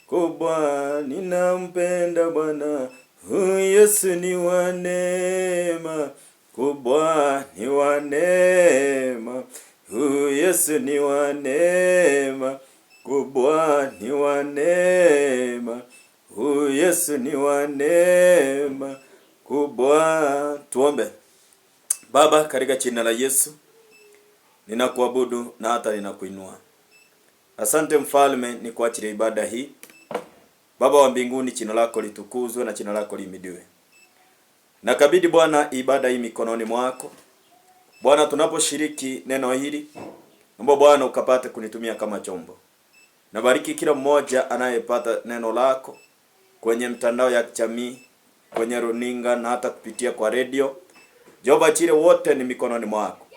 kubwa, ninampenda Bwana. Huyu Yesu ni wa neema, kubwa ni wa neema. Huyu Yesu ni wa neema, kubwa ni wa neema. Huyu Yesu ni wa neema, kubwa. Tuombe. Baba, katika jina la Yesu, ninakuabudu na hata ninakuinua. Asante mfalme, ni kwa ajili ya ibada hii. Baba wa mbinguni, jina lako litukuzwe na jina lako lihimidiwe. Nakabidhi Bwana ibada hii mikononi mwako. Bwana, tunaposhiriki neno hili, naomba Bwana ukapate kunitumia kama chombo. Nabariki kila mmoja anayepata neno lako kwenye mtandao ya kijamii, kwenye runinga na hata kupitia kwa radio. Jehova chile wote ni mikononi mwako.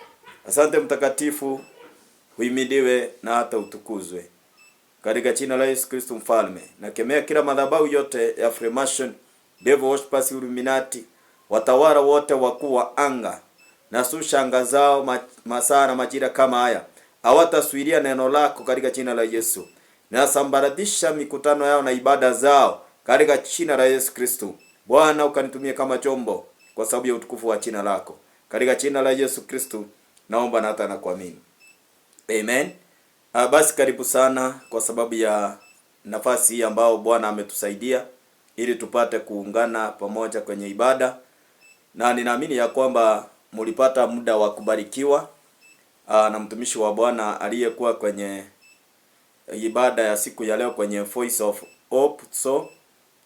Asante mtakatifu, uhimidiwe na hata utukuzwe. Katika jina la Yesu Kristo mfalme, nakemea kila madhabahu yote ya Freemason, Devil Worshippers, Illuminati, watawala wote wakuu wa anga na sushanga zao masaa na majira kama haya hawataswiria neno lako katika jina la Yesu. Nasambaratisha mikutano yao na ibada zao katika jina la Yesu Kristo. Bwana, ukanitumie kama chombo kwa sababu ya utukufu wa jina lako. Katika jina la Yesu Kristo naomba na hata nakuamini. Amen. Basi karibu sana kwa sababu ya nafasi hii ambao Bwana ametusaidia ili tupate kuungana pamoja kwenye ibada. Na ninaamini ya kwamba mlipata muda wa kubarikiwa na mtumishi wa Bwana aliyekuwa kwenye ibada ya siku ya leo kwenye Voice of Hope.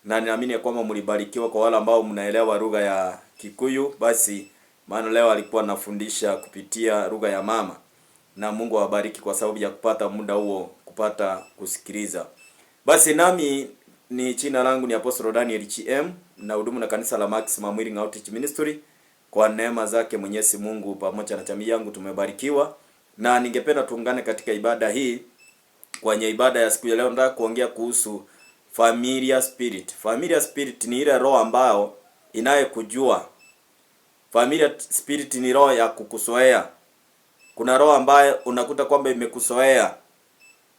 Na ninaamini ya kwamba mlibarikiwa. Kwa wale ambao mnaelewa lugha ya Kikuyu, basi maana leo alikuwa anafundisha kupitia lugha ya mama. Na Mungu awabariki kwa sababu ya kupata muda huo kupata kusikiliza. Basi nami ni jina langu ni Apostle Daniel HM, na hudumu na kanisa la Maximum Healing Outreach Ministry. Kwa neema zake Mwenyezi Mungu pamoja na jamii yangu tumebarikiwa, na ningependa tuungane katika ibada hii. Kwenye ibada ya siku ya leo nataka kuongea kuhusu familiar spirit. Familiar spirit ni ile roho ambayo inayekujua. Familiar spirit ni roho ya kukuzoea. Kuna roho ambayo unakuta kwamba imekuzoea.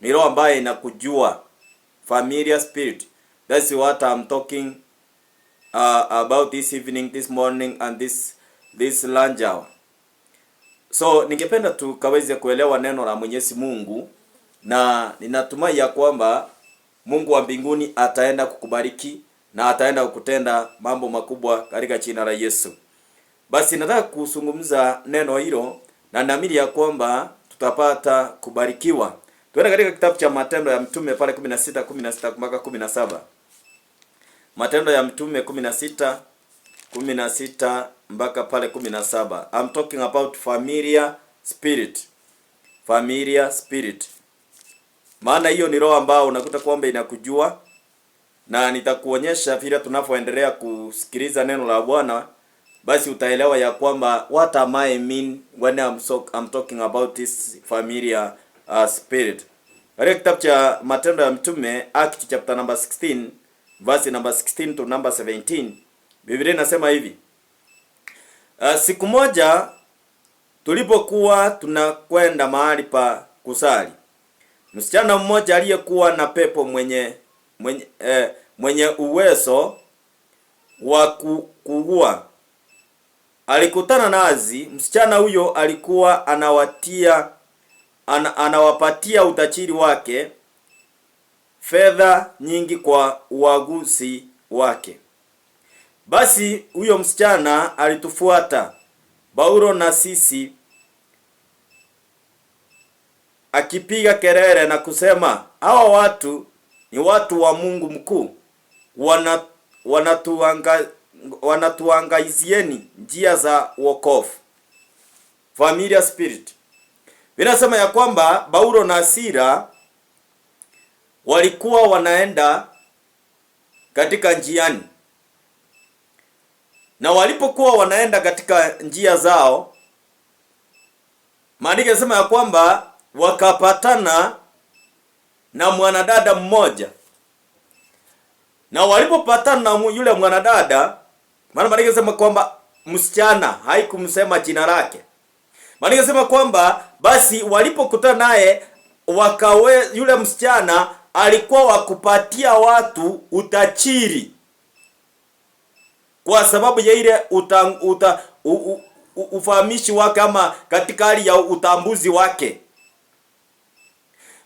Ni roho ambayo inakujua. Familiar spirit. That's what I'm talking about this evening, this morning and this lunch hour. So ningependa tukaweze kuelewa neno la Mwenyezi Mungu, na ninatumai ya kwamba Mungu wa mbinguni ataenda kukubariki na ataenda kukutenda mambo makubwa katika jina la Yesu. Basi nataka kuzungumza neno hilo na naamini ya kwamba tutapata kubarikiwa. Tuende katika kitabu cha Matendo ya Mtume pale 16 mpaka 17. Matendo ya Mtume 16 mpaka pale 17. I'm talking about familiar spirit. Familiar spirit. Maana hiyo ni roho ambao unakuta kwamba inakujua, na nitakuonyesha vile tunavyoendelea kusikiliza neno la Bwana. Basi utaelewa ya kwamba what am I mean when I'm talking about this familiar spirit. Katika kitabu cha Matendo ya Mtume, Act chapter number 16 verse number 16 to number 17, Biblia inasema hivi: siku moja tulipokuwa tunakwenda mahali pa kusali, msichana mmoja aliyekuwa na pepo mwenye uwezo wa kuugua alikutana nazi. Msichana huyo alikuwa anawapatia utajiri wake, fedha nyingi kwa uaguzi wake. Basi huyo msichana alitufuata Paulo na sisi, akipiga kelele na kusema, hawa watu ni watu wa Mungu mkuu, wanatuangaizieni njia za wokovu. Familiar spirit. Vinasema ya kwamba Paulo na Sila walikuwa wanaenda katika njiani, na walipokuwa wanaenda katika njia zao, maandiko yanasema ya kwamba wakapatana na mwanadada mmoja. Na walipopatana na yule mwanadada, maana maandiko yanasema kwamba msichana haikumsema jina lake. Maandiko yanasema kwamba basi walipokutana naye yule msichana alikuwa wakupatia watu utachiri kwa sababu ya ile ufahamishi wake, ama katika hali ya utambuzi wake.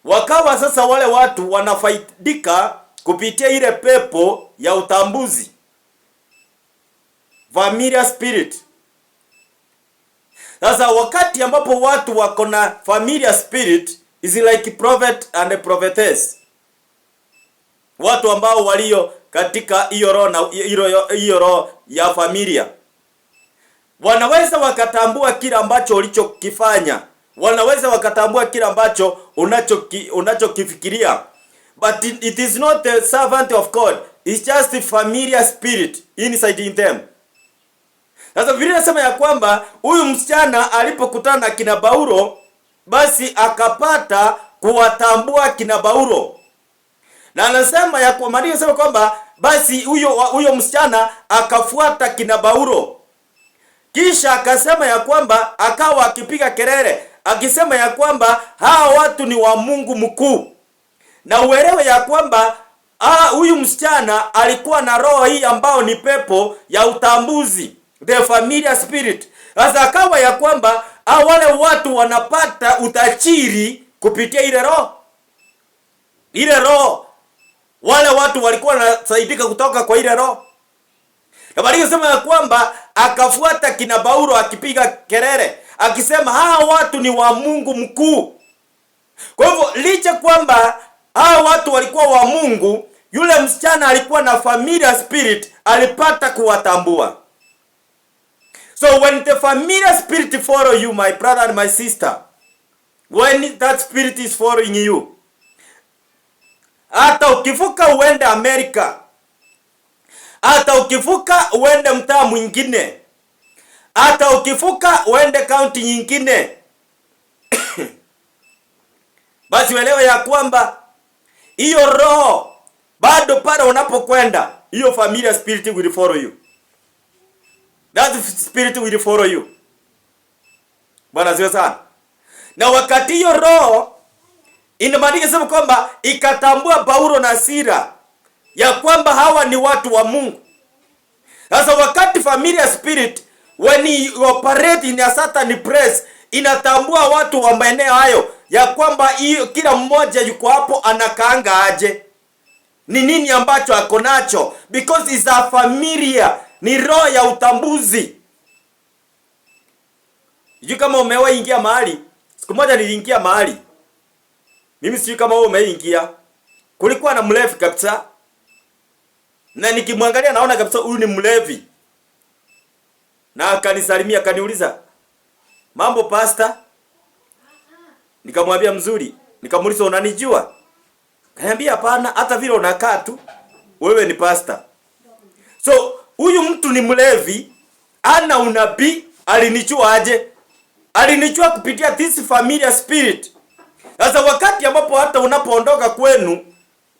Wakawa sasa wale watu wanafaidika kupitia ile pepo ya utambuzi, familiar spirit. Sasa wakati ambapo watu wako na familiar spirit, is like prophet and a prophetess, watu ambao walio katika hiyo roho na hiyo roho ya familia, wanaweza wakatambua kile ambacho ulichokifanya, wanaweza wakatambua kile ambacho unachokifikiria, but it is not the servant of God, it's just a familiar spirit inside in them. Sasa vile nasema ya kwamba huyu msichana alipokutana na kina Paulo, basi akapata kuwatambua kina Paulo. Na anasema ya kwa Maria anasema kwamba basi huyo msichana akafuata kina Paulo. Kisha akasema ya kwamba akawa akipiga kelele akisema ya kwamba hawa watu ni wa Mungu mkuu. Na uelewe ya kwamba huyu msichana alikuwa na roho hii ambao ni pepo ya utambuzi, the familiar spirit. Sasa akawa ya kwamba wale watu wanapata utachiri kupitia ile roho. Ile roho wale watu walikuwa wanasaidika kutoka kwa ile roho. Na Biblia inasema ya kwamba akafuata kina Paulo akipiga kelele akisema hawa watu ni wa Mungu mkuu. Kwa hivyo licha kwamba hawa watu walikuwa wa Mungu, yule msichana alikuwa na familiar spirit, alipata kuwatambua. So when the familiar spirit follow you, my brother and my sister, when that spirit is following you, hata ukivuka uende Amerika, hata ukivuka uende mtaa mwingine, hata ukivuka uende county nyingine, basi uelewe ya kwamba hiyo roho bado pale unapokwenda, hiyo familiar spirit will follow you. That spirit will follow you. Bwana asifiwe sana. Na wakati hiyo roho inamaanisha sema kwamba ikatambua Paulo na Sila ya kwamba hawa ni watu wa Mungu. Sasa wakati familiar spirit when you operate in a certain place, inatambua watu wa maeneo hayo ya kwamba hiyo kila mmoja yuko hapo anakaanga aje, ni nini ambacho ako nacho, because is a familiar, ni roho ya utambuzi. Sijui kama umewahi ingia mahali. Siku moja niliingia mahali, mimi sijui kama wewe umeingia. Kulikuwa na mlevi kabisa, na nikimwangalia naona kabisa huyu ni mlevi. Na akanisalimia akaniuliza, "Mambo pastor?" Nikamwambia mzuri. Nikamuuliza, "Unanijua?" Kaniambia, "Hapana, hata vile unakaa tu wewe ni pastor." So huyu mtu ni mlevi, ana unabii. Alinijua aje? Alinijua kupitia this familiar spirit. Sasa wakati ambapo hata unapoondoka kwenu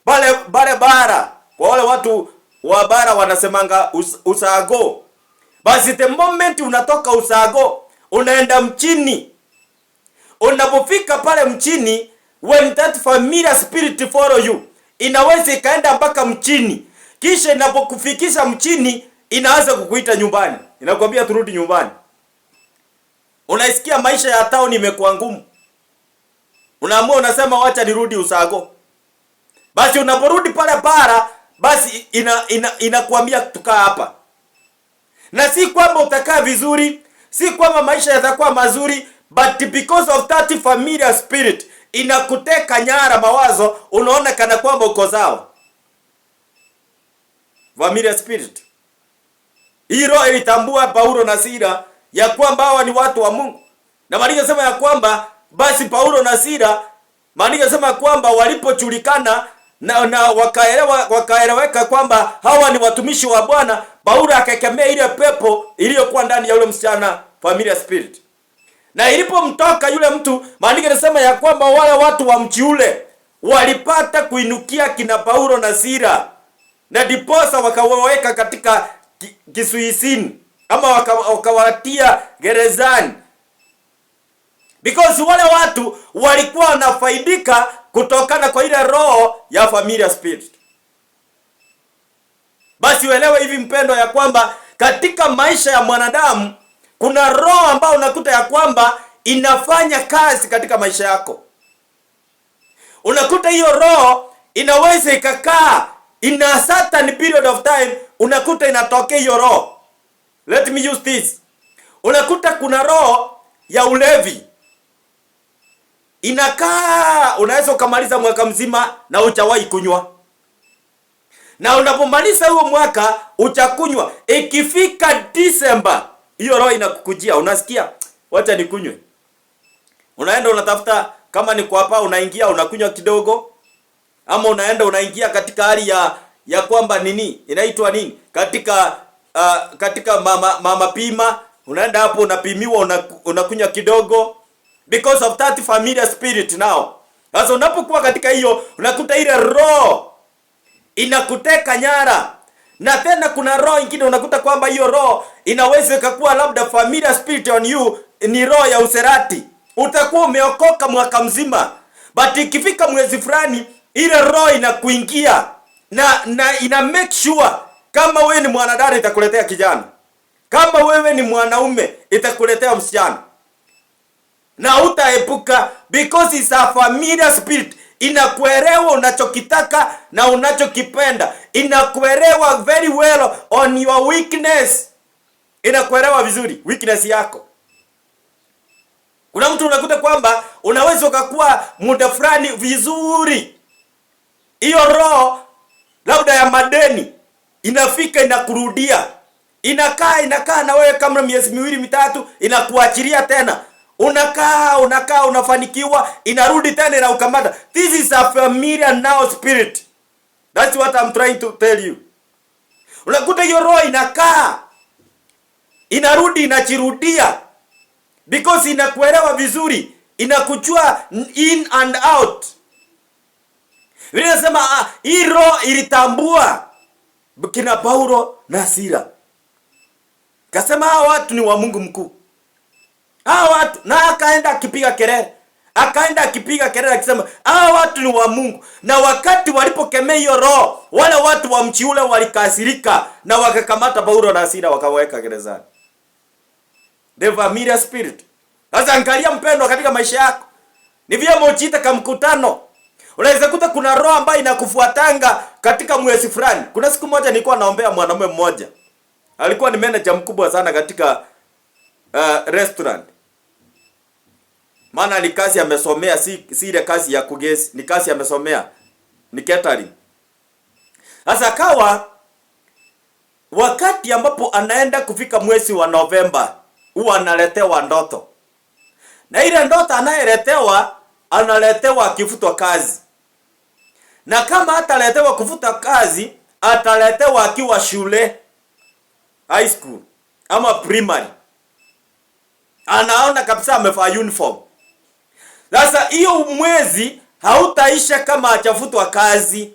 pale bara, kwa wale watu wa bara wanasemanga usago, basi the moment unatoka usago unaenda mchini, unapofika pale mchini, when that familiar spirit follow you, inaweza ikaenda mpaka mchini, kisha inapokufikisha mchini inaanza kukuita nyumbani, inakwambia turudi nyumbani. Unaisikia maisha ya town imekuwa ngumu, unaamua unasema wacha nirudi usago. Basi unaporudi pale bara, basi inakuambia tukaa hapa. Na si kwamba utakaa vizuri, si kwamba maisha yatakuwa mazuri, but because of that familiar spirit inakuteka nyara mawazo, unaona kana kwamba uko sawa. Familiar spirit. Hii roho ilitambua Paulo na Sila ya kwamba hawa ni watu wa Mungu. Na Biblia inasema ya kwamba basi Paulo na Sila, Biblia inasema kwamba walipojulikana na wakaeleweka kwamba hawa ni watumishi wa Bwana, Paulo akakemea ile pepo iliyokuwa ndani ya yule msichana, familiar spirit. Na ilipomtoka yule mtu, Biblia inasema ya kwamba wale watu wa mji ule walipata kuinukia kina Paulo na Sila, na diposa wakawaweka katika kisuisini, ama wakawatia gerezani, Because wale watu walikuwa wanafaidika kutokana kwa ile roho ya familiar spirit. Basi uelewe hivi mpendo, ya kwamba katika maisha ya mwanadamu kuna roho ambayo unakuta ya kwamba inafanya kazi katika maisha yako. Unakuta hiyo roho inaweza ikakaa in a certain period of time, unakuta inatokea hiyo roho. Let me use this. Unakuta kuna roho ya ulevi. Inakaa, unaweza ukamaliza mwaka mzima na hujawahi kunywa. Na unapomaliza huo mwaka uchakunywa, ikifika December hiyo roho inakukujia, unasikia wacha nikunywe. Unaenda unatafuta, kama ni kwa hapa unaingia unakunywa kidogo, ama unaenda unaingia katika hali ya kwamba nini inaitwa nini, katika mama pima, unaenda hapo unapimiwa, unakunywa kidogo because of that familiar spirit now. Sasa unapokuwa katika hiyo, unakuta ile roho inakuteka nyara. Na tena kuna roho nyingine unakuta kwamba hiyo roho inaweza ikakuwa labda familiar spirit on you, ni roho ya userati. Utakuwa umeokoka mwaka mzima, but ikifika mwezi fulani ile roho inakuingia na ina make sure kama wewe ni mwanadada itakuletea kijana, kama wewe ni mwanaume itakuletea msichana, na utaepuka because it's a familiar spirit. Inakuelewa unachokitaka na unachokipenda, inakuelewa very well on your weakness, inakuelewa vizuri weakness yako. Kuna mtu unakuta kwamba unaweza ukakuwa muda fulani vizuri, hiyo roho labda ya madeni inafika inakurudia, inakaa na wewe kama miezi miwili mitatu, inakuachilia tena, unakaa unafanikiwa, inarudi tena na ukamata. This is a familiar now spirit. That's what I'm trying to tell you. Unakuta hiyo roho inakaa, inarudi, inachirudia because inakuelewa vizuri, inakujua in and out. Vile nasema hii roho ilitambua kina Paulo na Sila. Kasema hawa watu ni wa Mungu mkuu. Hawa watu, na akaenda akipiga kelele akisema hawa watu ni wa Mungu. Na wakati walipokemea hiyo roho, wale watu wa mchi ule walikasirika na wakakamata Paulo na Sila wakaweka gerezani. The familiar spirit. Sasa angalia mpendwa, katika maisha yako ni vyema uchiite kama mkutano. Unaweza kuta kuna roho ambayo inakufuatanga katika mwezi fulani. Kuna siku moja nilikuwa naombea mwanamume mmoja. Alikuwa ni manager mkubwa sana katika restaurant. Maana ni kazi amesomea, si ile kazi ya kugesi, ni kazi amesomea, ni catering. Sasa kawa wakati ambapo anaenda kufika mwezi wa Novemba, huwa analetewa ndoto. Na ile ndoto anayeletewa, analetewa akifutwa kazi. Na kama ataletewa kufuta kazi, ataletewa akiwa shule, high school ama primary. Anaona kabisa amevaa uniform. Sasa hiyo mwezi hautaisha kama hajafutwa kazi.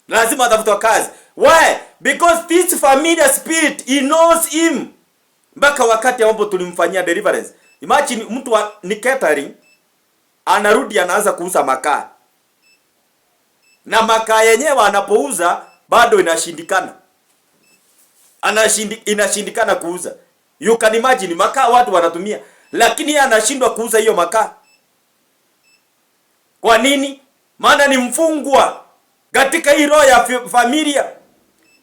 Lazima atafutwa kazi. Why? Because this familiar spirit, he knows him. Mpaka wakati ambapo tulimfanyia deliverance. Imagine mtu ni catering, anarudi anaanza kuuza makaa. Na makaa yenyewe anapouza bado inashindikana. Inashindikana kuuza. You can imagine makaa watu wanatumia, lakini yeye anashindwa kuuza hiyo makaa. Kwa nini? Maana ni mfungwa katika hii roho ya familia.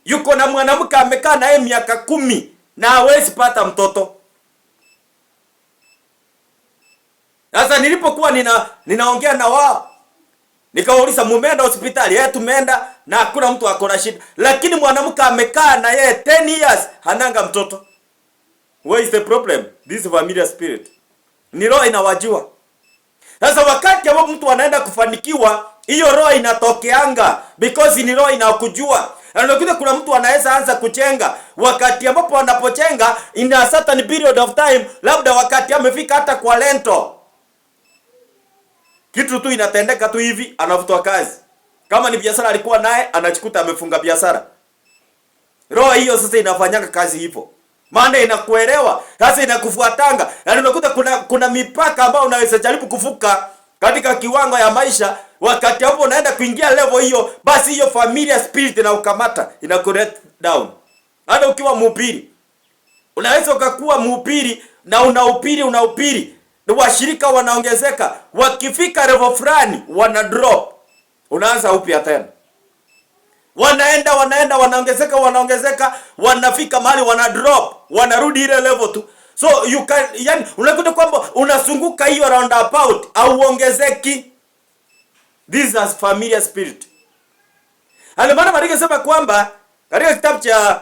Yuko na mwanamke amekaa naye miaka 10 na hawezi pata mtoto. Sasa nilipokuwa ninaongea na wao, nikawauliza mumeenda hospitali? Yeye tumeenda na hakuna mtu akona shida. Lakini mwanamke amekaa na yeye 10 years hananga mtoto. Where is the problem? This familiar spirit. Ni roho inawajua. Sasa wakati ambapo mtu anaenda kufanikiwa, hiyo roho inatokeanga because ni roho inakujua. Anakuta kuna mtu anaweza anza kuchenga, wakati ambapo anapochenga in a certain period of time, labda wakati amefika hata kwa lento, kitu tu inatendeka tu hivi, anafutwa kazi. Kama ni biashara alikuwa naye, anachikuta amefunga biashara. Roho hiyo sasa inafanyanga kazi hivyo. maana inakuelewa. Sasa inakufuatanga. Na unakuta kuna mipaka ambayo unaweza jaribu kuvuka katika kiwango ya maisha. Wakati hapo unaenda kuingia level hiyo, basi hiyo familiar spirit na ukamata inakulet down. Hata ukiwa mhubiri, unaweza ukakuwa mhubiri na unahubiri, na washirika wanaongezeka. Wakifika level fulani wana drop, unaanza upya tena. Wanaenda wanaongezeka, wanafika mahali wana drop, wanarudi ile level tu. So you can, yani unakuta kwamba unasunguka hiyo roundabout au uongezeki. This is familiar spirit. Maana Maandiko sema kwamba katika kitabu cha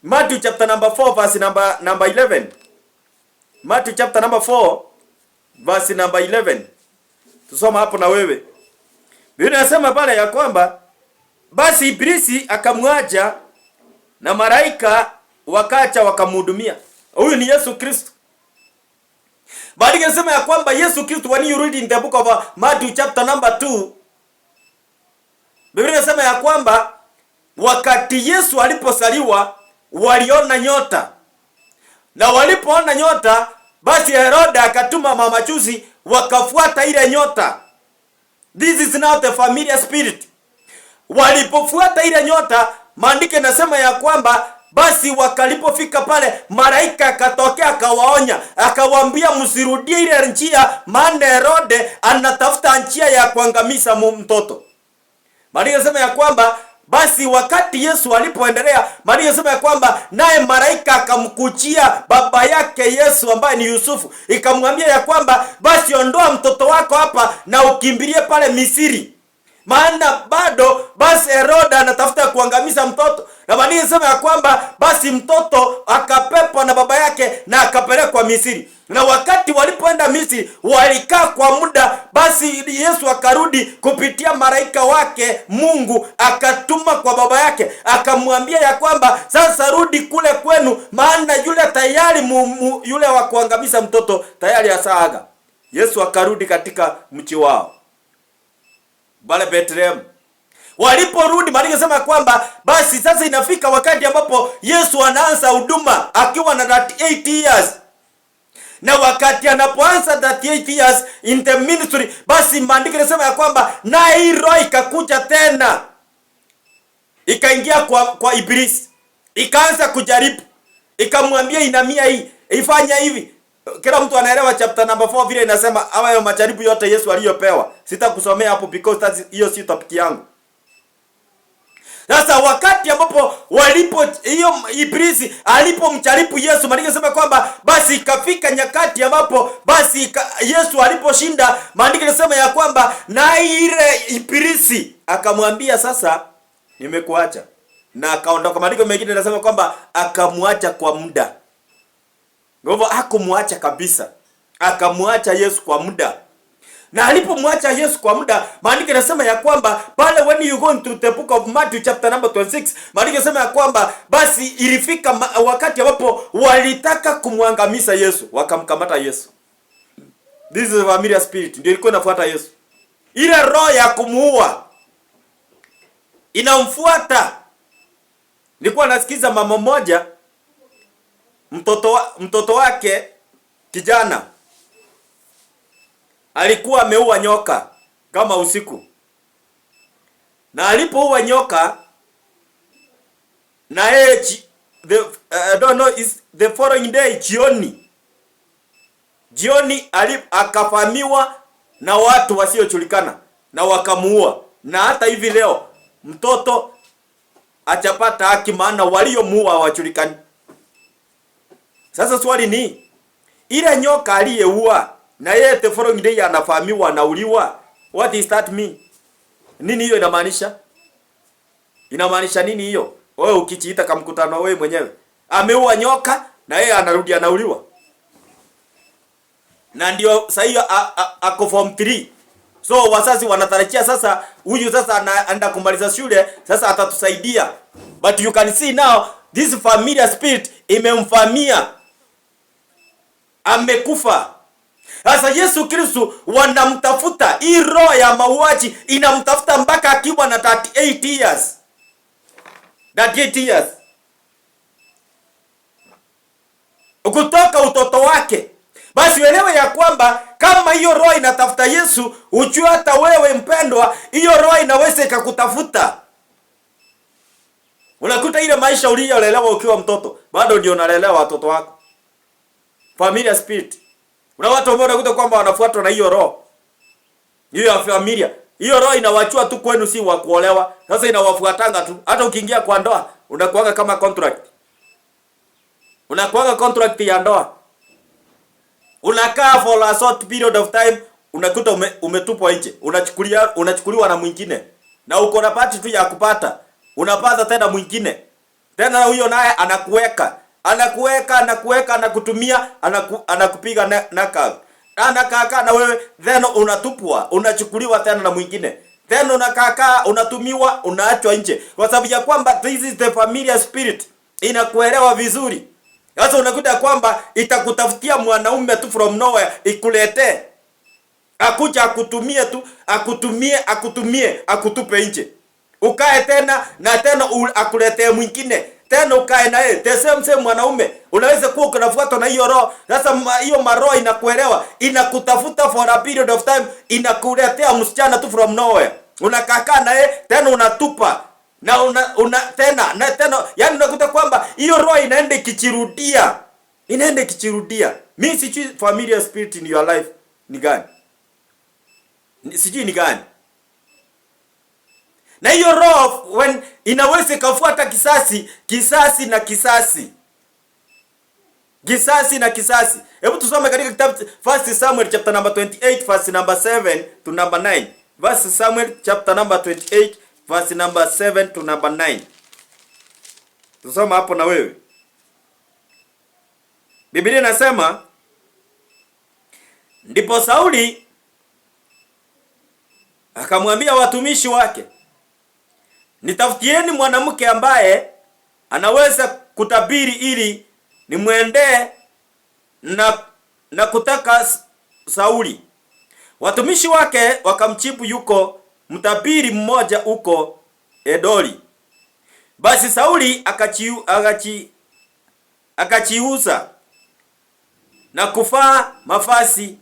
Matthew chapter number 4 verse number 11. Matthew chapter number 4 verse number 11. Tusoma hapo na wewe. Biblia inasema pale ya kwamba basi Ibilisi akamwacha na malaika wakacha wakamhudumia. Huyu ni Yesu Kristo. Maandiko yanasema ya kwamba Yesu Kristo, when you read in the book of Matthew chapter number 2, Biblia inasema ya kwamba wakati Yesu alipozaliwa waliona nyota. Na walipoona nyota, basi Herode akatuma mamajusi wakafuata ile nyota. This is not the familiar spirit. Walipofuata ile nyota, maandiko yanasema ya kwamba basi wakalipofika pale, malaika akatokea akawaonya, akawaambia msirudie ile njia, maana Herode anatafuta njia ya kuangamiza mtoto. Maandiko yanasema ya kwamba basi wakati Yesu alipoendelea, Maandiko yanasema ya kwamba naye malaika akamkujia baba yake Yesu ambaye ni Yusufu, ikamwambia ya kwamba basi ondoa mtoto wako hapa na ukimbilie pale Misri, maana bado basi Herode anatafuta kuangamiza mtoto. Na Maandiko yanasema ya kwamba basi mtoto akapepwa na baba yake na akapelekwa Misri. Na wakati walipoenda Misri walikaa kwa muda, basi Yesu akarudi kupitia malaika wake Mungu, akatuma kwa baba yake, akamwambia ya kwamba sasa rudi kule kwenu, maana yule tayari yule wa kuangamiza mtoto tayari asaaga. Yesu akarudi katika mji wao bale Bethlehem. Waliporudi, Maandiko yanasema kwamba basi sasa inafika wakati ambapo Yesu anaanza huduma akiwa na 38 years. Na wakati anapoanza 38 years in the ministry, basi Maandiko yanasema ya kwamba na hii roho ikakuja tena, ikaingia kwa Ibilisi, ikaanza kujaribu, ikamwambia inamia hii, ifanya hivi. Kila mtu anaelewa chapter number 4 vile inasema hayo majaribu yote Yesu aliyopewa. Sitakusomea hapo because hiyo si topic yangu. Sasa wakati ambapo hiyo Ibilisi alipomjaribu Yesu, Maandiko yanasema kwamba basi ikafika nyakati ambapo basi Yesu aliposhinda, Maandiko yanasema ya kwamba na ile Ibilisi akamwambia sasa nimekuacha, na akaondoka. Maandiko mengine yanasema kwamba akamwacha kwa muda. Ngovo hakumwacha kabisa, akamwacha Yesu kwa muda. Na alipomwacha Yesu kwa muda, Maandiko yanasema ya kwamba pale when you go into the book of Matthew chapter number 26, Maandiko yanasema ya kwamba basi ilifika wakati ambapo walitaka kumwangamiza Yesu, wakamkamata Yesu. This is a familiar spirit, ndio ilikuwa inafuata Yesu. Ile roho ya kumuua inamfuata. Nilikuwa nasikiza mama mmoja, mtoto wake kijana alikuwa ameua nyoka kama usiku. Na alipoua nyoka, na I don't know, is the following day jioni akafamiwa na watu wasiojulikana na wakamuua. Na hata hivi leo mtoto achapata haki, maana waliomuua hawajulikani. Sasa swali ni ile nyoka aliyeua na yeye the following day anafahamiwa anauliwa, what is that mean? Nini hiyo inamaanisha? Inamaanisha nini hiyo? Wewe ukijiita kama mkutano wewe mwenyewe, ameua nyoka na yeye anarudi anauliwa. Na ndio sasa hiyo ako form 3. So wazazi wanatarajia sasa huyu sasa anaenda kumaliza shule, sasa atatusaidia. But you can see now this familiar spirit imemfamia, amekufa. Sasa Yesu Kristo wanamtafuta, hii roho ya mauaji inamtafuta mpaka akiwa na 38 years. 38 years. kutoka utoto wake. Basi uelewe ya kwamba kama hiyo roho inatafuta Yesu, ujue hata wewe mpendwa, hiyo roho inaweza ikakutafuta. Unakuta ile maisha uliyolelewa ukiwa mtoto, bado ndio unalelewa watoto wako. Familia spirit. Kuna watu ambao unakuta kwamba wanafuatwa na hiyo roho. Hiyo ya familia. Hiyo roho inawachua tu kwenu, si wa kuolewa. Sasa inawafuatanga tu. Hata ukiingia kwa ndoa, unakuanga kama contract. Unakuanga contract ya ndoa. Unakaa for a short period of time, unakuta umetupwa nje. Unachukuliwa na mwingine. Na uko na party tu ya kupata. Unapata tena mwingine. Tena huyo naye anakuweka, anakutumia, anakupiga knockout. Anakaa na wewe, then unatupwa, unachukuliwa tena na mwingine. Then unakaa, unatumiwa, unaachwa nje. Kwa sababu ya kwamba this is the familiar spirit. Inakuelewa vizuri. Sasa unakuta kwamba itakutafutia mwanaume tu from nowhere ikuletee. Akuja akutumie tu, akutumie, akutupe nje. Ukae tena na tena akuletee mwingine. Tena ukae na yeye. The same mwanaume. Unaweza kuwa unafuatwa na hiyo roho. Sasa hiyo maroho inakuelewa. Inakutafuta for a period of time. Inakuletea msichana tu from nowhere. Unakaa na yeye, tena unatupa. Na tena yani unakuta kwamba hiyo roho inaenda ikijirudia. Mimi sijui familiar spirit in your life ni gani. Sijui ni gani. Na hiyo roho when inaweza kufuata kisasi na kisasi. Hebu tusome katika kitabu 1 Samuel chapter number 28 verse number 7 to number 9. 1 Samuel chapter number 28 verse number 7 to number 9. Tusome hapo na wewe. Biblia inasema, ndipo Sauli akamwambia watumishi wake, nitafutieni mwanamke ambaye anaweza kutabiri ili nimwendee na kutaka Sauli. Watumishi wake wakamjibu, yuko mtabiri mmoja huko Edoli. Basi Sauli akajiuza na kuvaa mavazi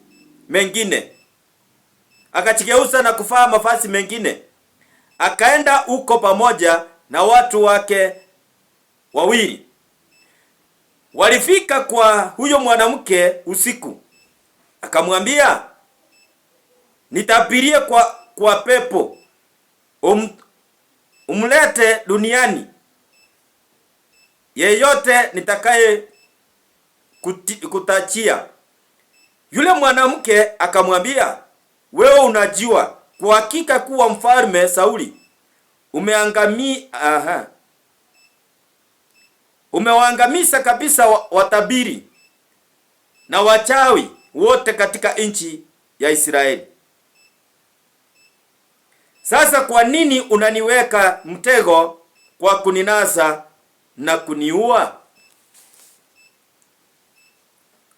mengine. Akaenda huko pamoja na watu wake wawili. Walifika kwa huyo mwanamke usiku. Akamwambia, nitabirie kwa pepo. Umlete duniani yeyote nitakaye kutachia. Yule mwanamke akamwambia, wewe unajua kwa hakika kuwa mfalme Sauli umewaangamiza kabisa watabiri na wachawi wote katika nchi ya Israeli. Sasa kwa nini unaniweka mtego kwa kuninasa na kuniua?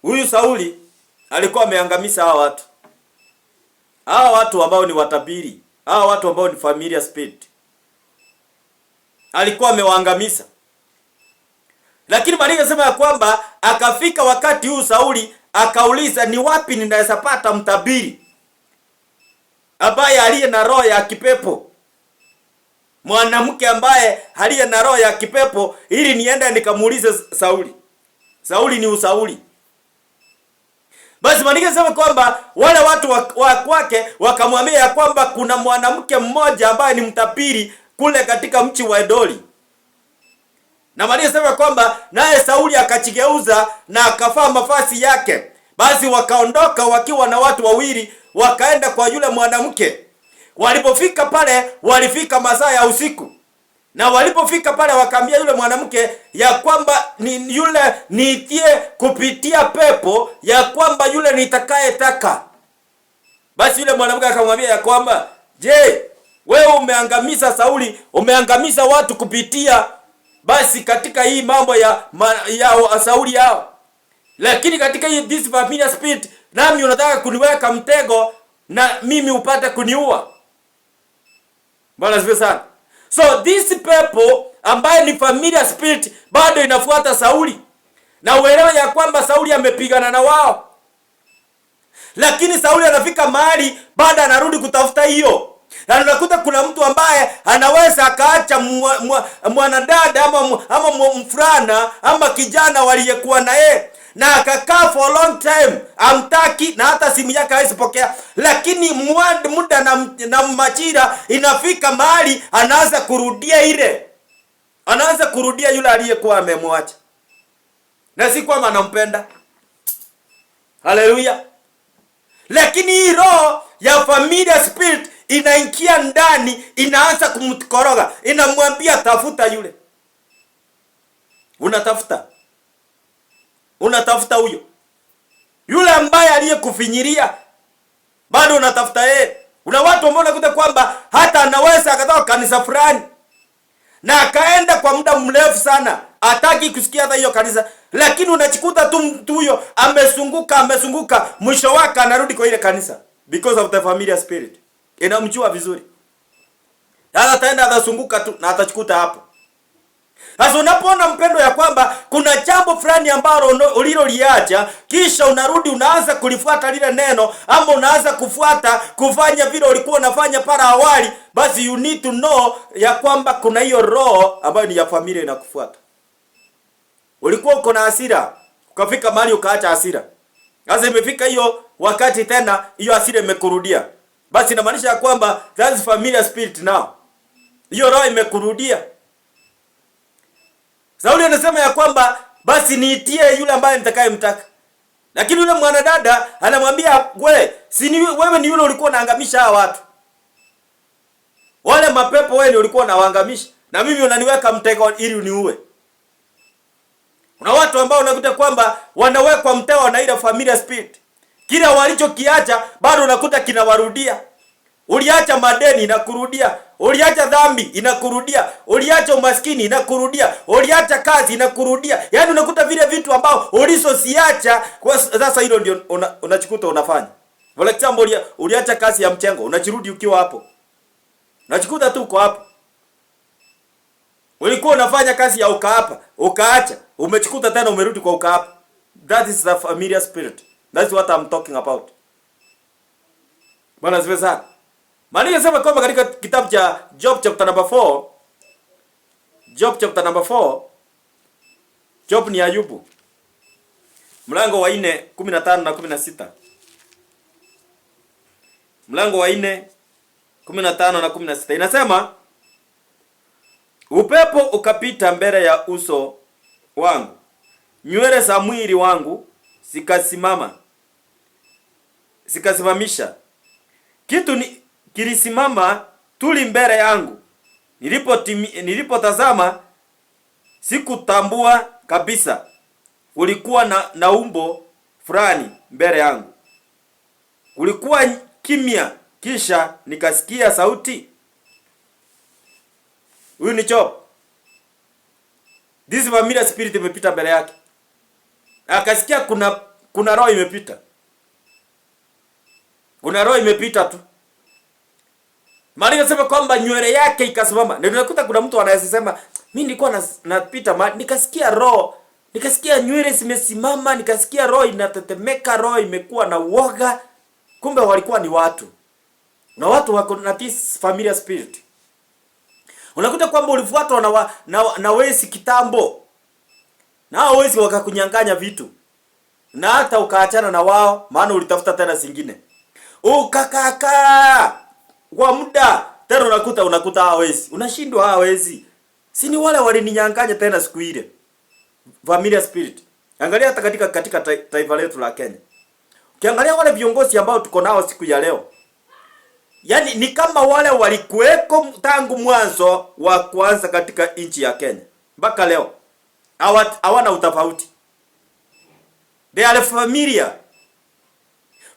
Huyu Sauli alikuwa ameangamiza hawa watu ambao ni watabiri, hawa watu ambao ni familiar spirit. Alikuwa amewaangamiza. Lakini Biblia inasema ya kwamba akafika wakati huu Sauli akauliza, ni wapi ninaweza pata mtabiri ambaye aliye na roho ya kipepo? Mwanamke ambaye aliye na roho ya kipepo, ili niende nikamuulize Sauli. Sauli ni Usauli. Basi Biblia inasema kwamba wale watu wa kwake wakamwambia ya kwamba kuna mwanamke mmoja ambaye ni mtabiri kule katika mji wa Edoli. Na Biblia inasema kwamba naye Sauli akajigeuza na akavaa mavazi yake. Basi wakaondoka wakiwa na watu wawili, wakaenda kwa yule mwanamke. Walipofika pale, walifika masaa ya usiku. Na walipofika pale wakaambia yule mwanamke ya kwamba ni yule niitie kupitia pepo, ya kwamba yule nitakayetaka. Basi yule mwanamke akamwambia ya kwamba, je, wewe umeangamiza Sauli, umeangamiza watu kupitia basi katika hii mambo ya Sauli yao. Lakini katika hii this familiar spirit, nami unataka kuniweka mtego na mimi upate kuniua. Bwana asifiwe sana. So this people ambaye ni familiar spirit bado inafuata Sauli. Na uelewe ya kwamba Sauli amepigana na wao. Lakini Sauli anafika mahali baada anarudi kutafuta hiyo. Na unakuta kuna mtu ambaye anaweza akaacha mwanadada ama mfulana ama kijana waliyekuwa na yeye na akakaa for a long time, amtaki na hata simu yake hawezi pokea. Lakini muda na majira inafika mahali anaanza kurudia ile. Anaanza kurudia yule aliyekuwa amemwacha. Na si kwamba anampenda. Haleluya. Lakini hii roho ya familiar spirit inaingia ndani, inaanza kumkoroga, inamwambia tafuta yule. Unatafuta huyo. Yule ambaye aliyekufinyiria bado unatafuta yeye. Una watu ambao unakuta kwamba hata anaweza akatoka kanisa fulani na akaenda kwa muda mrefu sana, hataki kusikia hata hiyo kanisa, lakini unachikuta tu mtu huyo amezunguka, mwisho wake anarudi kwa ile kanisa because of the familiar spirit. Inamjua vizuri. Sasa ataenda atazunguka tu na atachikuta hapo. Sasa unapoona mpendo ya kwamba kuna jambo fulani ambalo uliloliacha, kisha unarudi unaanza kulifuata lile neno, ama unaanza kufanya vile ulikuwa unafanya pale awali, basi you need to know ya kwamba kuna hiyo roho ambayo ni ya familia inakufuata. Ulikuwa uko na hasira, ukafika mahali ukaacha hasira. Sasa imefika hiyo wakati tena hiyo hasira imekurudia. Basi inamaanisha ya kwamba that's familiar spirit now. Hiyo roho imekurudia. Sauli anasema ya kwamba basi niitie yule ambaye nitakayemtaka. Lakini yule mwanadada anamwambia wewe ni yule ulikuwa unaangamisha hawa watu. Wale mapepo wewe ulikuwa unawaangamisha na mimi unaniweka mtego ili uniue. Kuna watu ambao unakuta kwamba wanawekwa mtego na ile familiar spirit. Kila walichokiacha bado unakuta kinawarudia. Uliacha madeni inakurudia, uliacha dhambi inakurudia, uliacha umaskini inakurudia, uliacha kazi inakurudia. Yaani unakuta vile vitu ambao ulisosiacha kwa sasa hilo ndio unachikuta unafanya. For example, uliacha kazi ya mchengo, unachirudi ukiwa hapo. Unachikuta tu uko hapo. Ulikuwa unafanya kazi ya ukaapa, ukaacha, umechikuta tena umerudi kwa ukaapa. That is the familiar spirit. That's what I'm talking about. Bwana asifiwe sana. Maana inasema kwamba katika kitabu cha Job chapter number 4, Job ni Ayubu. Mlango wa 4, 15 na 16. Mlango wa 4, 15 na 16. Inasema upepo ukapita mbele ya uso wangu. Nywele za mwili wangu zikasimamisha. Kitu kilisimama tuli mbele yangu. Nilipotazama sikutambua kabisa. Ulikuwa na umbo fulani mbele yangu. Ulikuwa kimya, kisha nikasikia sauti. Huyu ni Job. This familiar spirit imepita mbele yake. Akasikia kuna roho imepita. Kuna roho imepita tu. Maana inasema kwamba nywele yake ikasimama. Na unakuta kuna mtu anaweza sema, mimi nilikuwa napita nikasikia roho, nikasikia nywele zimesimama, nikasikia roho inatetemeka, roho imekuwa na uoga. Kumbe walikuwa ni watu. Na watu wako na this familiar spirit. Unakuta kwamba ulifuatwa na wezi kitambo. Na wezi wakakunyang'anya vitu. Na hata ukaachana na wao, maana ulitafuta tena zingine. Ukakaka kwa muda tena unakuta hawezi. Unashindwa hawezi. Si ni wale walininyang'anya tena siku ile. Familiar spirit. Angalia hata katika taifa letu la Kenya. Ukiangalia wale viongozi ambao tuko nao siku ya leo. Yaani ni kama wale walikuweko tangu mwanzo wa kuanza katika nchi ya Kenya. Mpaka leo. Hawana utofauti. They are familiar.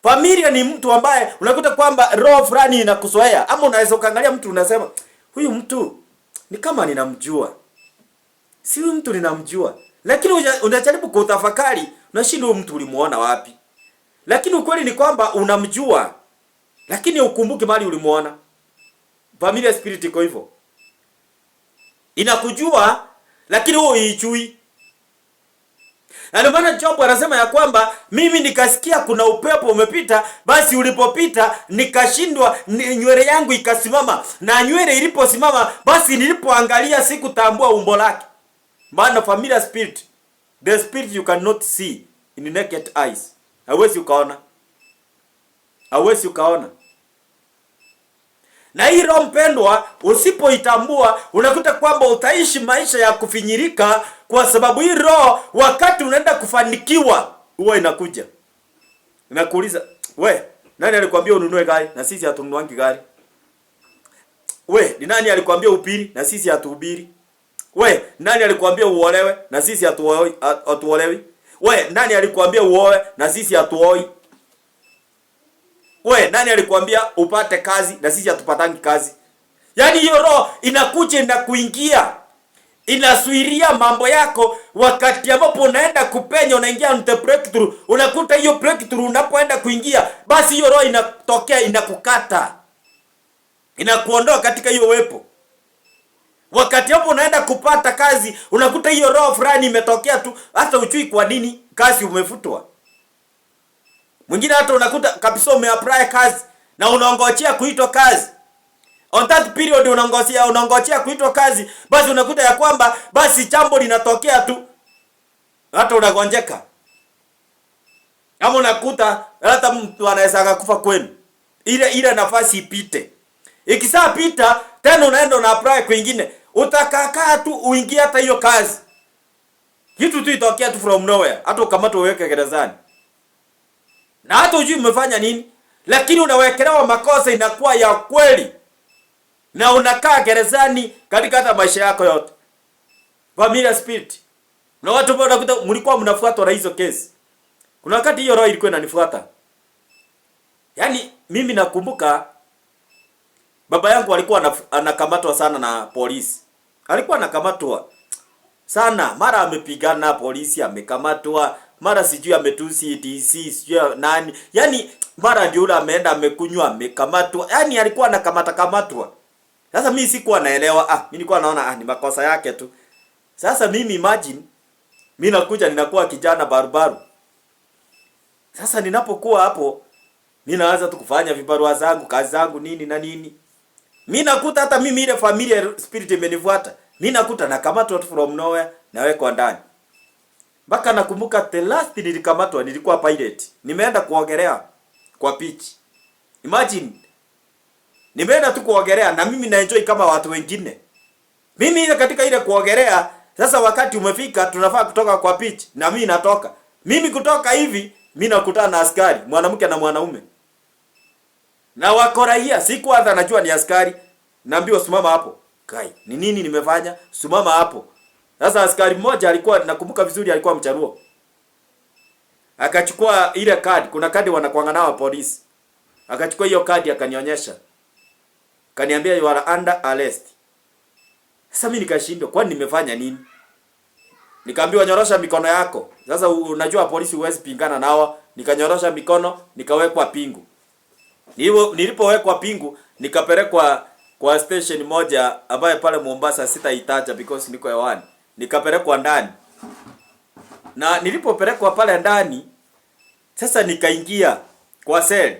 Familia ni mtu ambaye unakuta kwamba roho fulani inakuzoea, ama unaweza ukaangalia mtu unasema huyu mtu ni kama ninamjua. Si huyu mtu ninamjua. Lakini unajaribu kutafakari, unashindwa huyu mtu ulimuona wapi. Lakini ukweli ni kwamba unamjua. Lakini ukumbuke mahali ulimuona. Familiar spirit iko hivyo. Inakujua lakini wewe huijui. Na ndio maana Job anasema ya kwamba mimi nikasikia kuna upepo umepita, basi ulipopita nikashindwa, nywele yangu ikasimama, na nywele iliposimama basi nilipoangalia sikutambua umbo lake. Maana familiar spirit, the spirit you cannot see in naked eyes. Hawezi ukaona. Hawezi ukaona. Na hii roho mpendwa, usipoitambua unakuta kwamba utaishi maisha ya kufinyirika, kwa sababu hii roho wakati unaenda kufanikiwa huwa inakuja. Inakuuliza, "We, nani alikwambia ununue gari na sisi hatununuangi gari? We, ni nani alikwambia upiri na sisi hatuhubiri? We, nani alikwambia uolewe na sisi hatuolewi? We, nani alikwambia uoe na sisi hatuoi? We, nani alikwambia upate kazi na sisi hatupatangi kazi?" Yaani hiyo roho inakuja na kuingia, inasuiria mambo yako. Wakati ambapo unaenda kupenya, unaingia into breakthrough, unakuta hiyo breakthrough unapoenda kuingia, basi hiyo roho inatokea, inakukata, inakuondoa katika hiyo wepo. Wakati hapo unaenda kupata kazi, unakuta hiyo roho fulani imetokea tu, hata ujui kwa nini kazi umefutwa. Mwingine hata unakuta kabisa umeapply kazi na unaongojea kuitwa kazi. On that period unaongojea kuitwa kazi, basi unakuta ya kwamba basi jambo linatokea tu, hata unagonjeka. Kama unakuta hata mtu anaweza kufa kwenu, ile nafasi ipite. Ikisapita tena unaenda na apply kwingine, utakakaa tu uingie hata hiyo kazi. Kitu tu itokea tu from nowhere, hata ukamata uweke gerezani. Na hata ujui umefanya nini, lakini unawekelewa makosa inakuwa ya kweli. Na unakaa gerezani katika hata maisha yako yote. Familiar spirit. Na watu ambao unakuta mlikuwa mnafuatwa na hizo kesi. Kuna wakati hiyo roho ilikuwa inanifuata. Yaani mimi nakumbuka baba yangu alikuwa anakamatwa sana na polisi. Alikuwa anakamatwa sana. Mara amepigana na polisi, amekamatwa, mara sijui ametusi DC, sijui nani. Yaani mara ndio yule ameenda amekunywa, amekamatwa. Yaani alikuwa anakamatwa. Sasa mimi sikuwa naelewa, mimi nilikuwa naona ni makosa yake tu. Sasa mimi imagine mimi nakuja ninakuwa kijana barubaru. Sasa ninapokuwa hapo mimi naanza tu kufanya vibarua zangu, kazi zangu nini na nini. Mimi nakuta hata mimi ile familia spirit imenifuata. Mimi nakuta nakamatwa tu from nowhere na wekwa ndani. Mpaka nakumbuka the last nilikamatwa nilikuwa pilot. Nimeenda kuogelea kwa beach. Imagine nimeenda tu kuogelea na mimi na enjoy kama watu wengine. Mimi katika ile kuogelea, sasa wakati umefika tunafaa kutoka kwa beach na mimi natoka. Mimi kutoka hivi, mimi nakutana na askari, mwanamke na mwanaume. Na wako raia, sikuwa hata najua ni askari. Naambiwa simama hapo. Kai, ni nini nimefanya? Simama hapo. Sasa askari mmoja alikuwa, nakumbuka vizuri, alikuwa mcharuo. Akachukua ile kadi, kuna kadi wanakuanga nao polisi. Akachukua hiyo kadi akanionyesha. Kaniambia you are under arrest. Sasa mimi nikashindwa, kwani nimefanya nini? Nikaambiwa nyorosha mikono yako. Sasa unajua polisi huwezi pingana nao. Nikanyorosha mikono, nikawekwa pingu. Nilipowekwa pingu, nikapelekwa kwa station moja ambayo pale Mombasa, sitaitaja because niko hewani. Nikapelekwa ndani. Na nilipopelekwa pale ndani, sasa nikaingia kwa cell.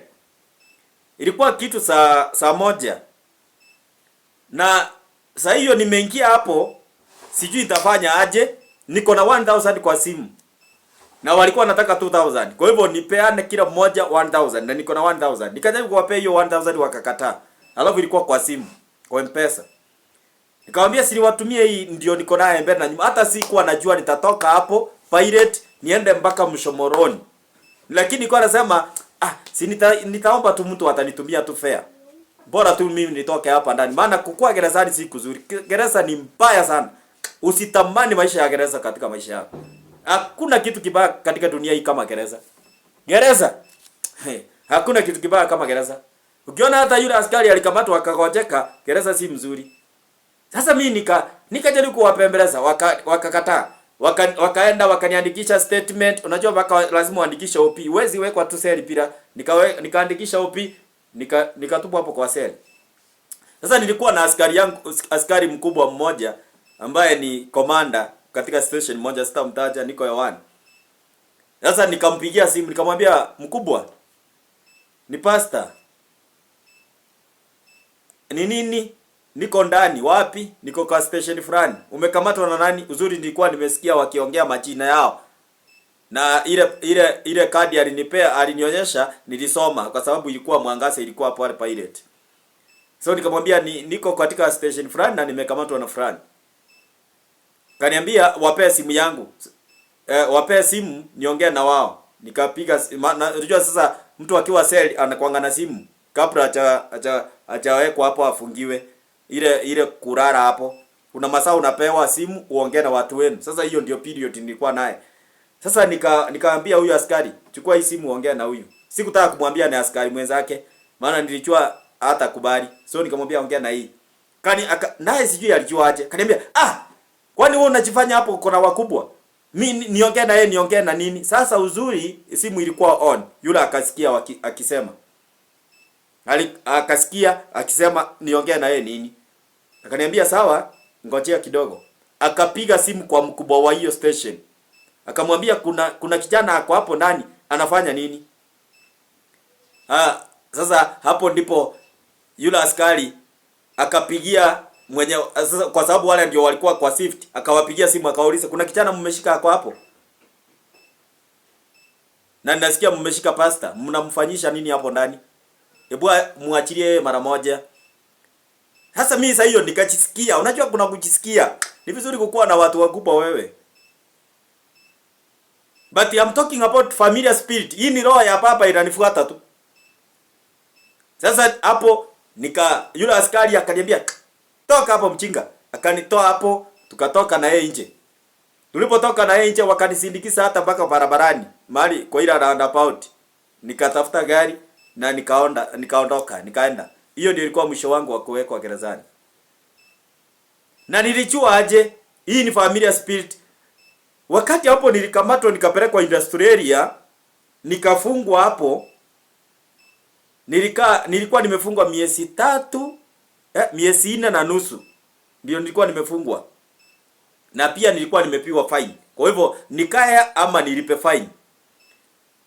Ilikuwa kitu saa moja. Na saa hiyo nimeingia hapo, sijui itafanya aje. Niko na 1000 kwa simu. Na walikuwa wanataka 2000. Kwa hivyo nipeane kila mmoja 1000 na niko na 1000. Nikajaribu kuwapea hiyo 1000 wakakataa. Alafu ilikuwa kwa simu, kwa M-Pesa. Nikamwambia siniwatumie hii ndio niko naye mbele na nyuma. Hata sikuwa najua nitatoka hapo pirate niende mpaka Mshomoroni. Lakini nilikuwa nasema nitaomba tu mtu atanitumia tu fare. Bora tu mimi nitoke hapa ndani. Maana kukua gerezani si kuzuri. Gereza ni mbaya sana. Usitamani maisha ya gereza katika maisha yako. Hakuna kitu kibaya katika dunia hii kama gereza. Gereza. Hakuna kitu kibaya kama gereza. Ukiona hata yule askari alikamatwa akagojeka, gereza si mzuri. Sasa mimi nikajaribu kuwapembeleza, wakakataa. Wakaenda wakaniandikisha statement. Unajua mpaka lazima uandikishe OP. Huwezi wekwa tu seli bila. Nikaandikisha OP, nikatupwa hapo kwa seli. Sasa nilikuwa na askari mkubwa mmoja ambaye ni commander katika station moja, sitamtaja, niko hewani. Sasa nikampigia simu nikamwambia, mkubwa, ni pastor. Ni nini? Niko ndani. Wapi? Niko kwa station fulani. Umekamatwa na nani? Uzuri nilikuwa nimesikia wakiongea majina yao. Na ile kadi alinipea, alinionyesha, nilisoma kwa sababu ilikuwa Mwangaza, ilikuwa pale Pirate. So nikamwambia niko katika station fulani na nimekamatwa na fulani. Kaniambia wapee simu yangu. Wapee simu niongee na wao. Nikapiga, unajua sasa mtu akiwa cell anakuanga na simu kabla hajawekwa hapo afungiwe. Ile kurara hapo. Kuna masaa unapewa simu uongee na watu wenu. Sasa hiyo ndio period nilikuwa naye. Sasa nikaambia huyu askari, chukua hii simu ongea na huyu. Sikutaka kumwambia ni askari mwenzake, maana nilijua hata kubali. So nikamwambia ongea na hii. Naye sijui alijua aje. Kaniambia, kwani wewe unajifanya hapo uko na wakubwa? Mimi niongee na yeye, niongee na nini? Sasa uzuri simu ilikuwa on. Yule akasikia akisema. Akasikia akisema niongee na yeye nini? Akaniambia sawa, ngojea kidogo. Akapiga simu kwa mkubwa wa hiyo station. Akamwambia kuna kijana ako hapo ndani anafanya nini? Sasa hapo ndipo yule askari akapigia mwenye, sasa kwa sababu wale ndio walikuwa kwa shift, akawapigia simu akawauliza, kuna kijana mmeshika ako hapo? Na nasikia mmeshika pastor, mnamfanyisha nini hapo ndani? Hebu muachilie mara moja. Sasa mimi sasa hiyo nikajisikia, unajua kuna kujisikia. Ni vizuri kukuwa na watu wakubwa wewe. But I'm talking about familiar spirit. Hii ni roho ya papa inanifuata tu. Sasa hapo yule askari akaniambia, toka hapo mchinga. Akanitoa hapo, tukatoka na yeye nje. Tulipotoka na yeye nje wakanisindikiza hata mpaka barabarani, mahali kwa ile roundabout. Nikatafuta gari na nikaondoka, nikaenda. Hiyo ndio ilikuwa mwisho wangu wa kuwekwa gerezani. Na nilijua aje hii ni familiar spirit. Wakati hapo nilikamatwa nikapelekwa industrial area, nikafungwa hapo. Nilikuwa nimefungwa miezi 3, miezi 4 na nusu. Ndio nilikuwa nimefungwa. Na pia nilikuwa nimepiwa fine. Kwa hivyo nikaya ama nilipe fine.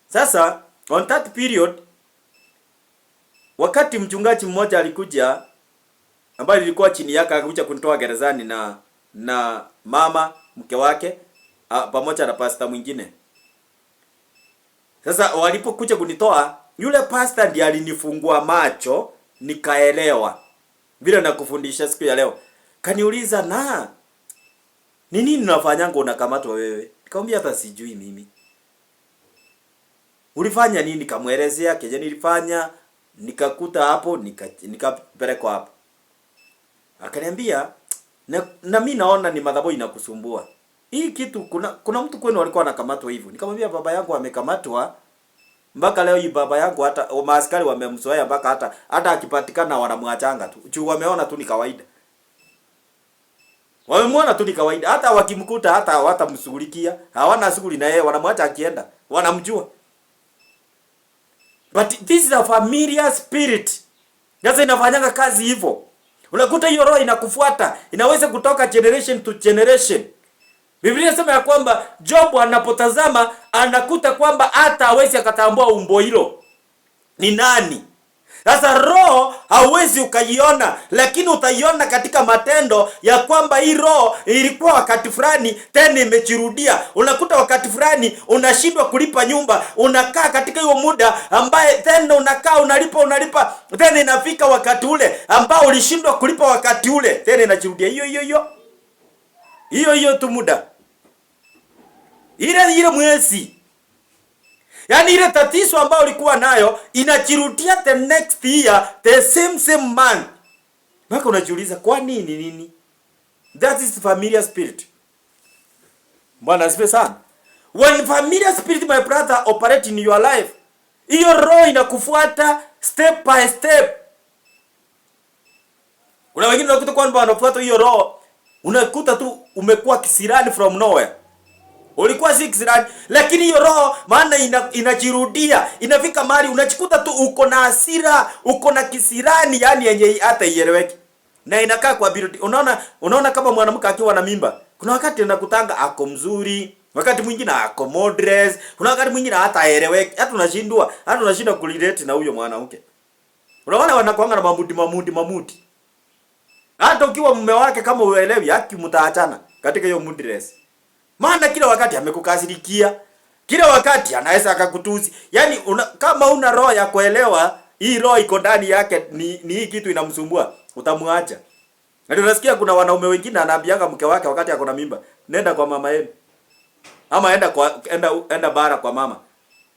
Sasa on that period, wakati mchungaji mmoja alikuja ambaye nilikuwa chini yake, akakuja kunitoa gerezani na mama mke wake pamoja na pastor mwingine. Sasa walipokuja kunitoa, yule pastor ndiye alinifungua macho, nikaelewa vile nakufundisha siku ya leo. Kaniuliza, ni nini unafanyanga unakamatwa wewe? Nikamwambia hata sijui mimi. Ulifanya nini? Kamuelezea keje nilifanya, nikakuta hapo, nikapelekwa hapo. Akaniambia, na mimi naona ni madhabahu inakusumbua. Hii kitu kuna mtu kwenu alikuwa anakamatwa hivyo. Nikamwambia baba yangu amekamatwa. Mpaka leo hii baba yangu hata maaskari wamemzoea, mpaka hata akipatikana wanamwachanga tu. Juu wameona tu ni kawaida. Wamemwona tu ni kawaida. Hata wakimkuta hata hawatamshughulikia. Hawana shughuli na yeye, wanamwacha akienda. Wanamjua. But this is a familiar spirit. Sasa inafanyanga kazi hivyo. Unakuta hiyo roho inakufuata. Inaweza kutoka generation to generation. Biblia inasema ya kwamba Job anapotazama anakuta kwamba hata hawezi akatambua umbo hilo ni nani. Sasa roho hauwezi ukaiona, lakini utaiona katika matendo ya kwamba hii roho ilikuwa wakati fulani tena imejirudia. Unakuta wakati fulani unashindwa kulipa nyumba, unakaa katika hiyo muda ambaye tena unakaa unalipa, tena inafika wakati ule ambao ulishindwa kulipa wakati ule, tena inajirudia hiyo tu muda. Ile mwezi. Yaani ile tatizo ambayo ulikuwa nayo inajirudia the next year, the same month. Mpaka unajiuliza kwa nini? That is familiar spirit. Bwana asifiwe sana. When familiar spirit, my brother, operate in your life, hiyo roho inakufuata step by step. Kuna wengine unakuta kwamba wanafuata hiyo roho, unakuta tu umekuwa kisirani from nowhere. Ulikuwa si kisirani, lakini hiyo roho maana inajirudia, inafika mahali unachikuta tu uko na hasira, uko na kisirani, yani yenye hata ieleweki. Na inakaa kwa birudi. Unaona kama mwanamke akiwa na mimba, kuna wakati anakutanga ako mzuri, Wakati mwingine ako modest, kuna wakati mwingine hata aeleweki. Hata tunashindwa kulirate na huyo mwanamke. Unaona wanakuanga na mamudi. Hata ukiwa mume wake kama uelewi, haki mtaachana katika hiyo modest. Maana kila wakati amekukasirikia. Kila wakati anaweza akakutusi. Yaani kama una roho ya kuelewa, hii roho iko ndani yake ni hii kitu inamsumbua, utamwacha. Na tunasikia kuna wanaume wengine anaambianga mke wake wakati ako na mimba, nenda kwa mama yenu. Ama enda bara kwa mama.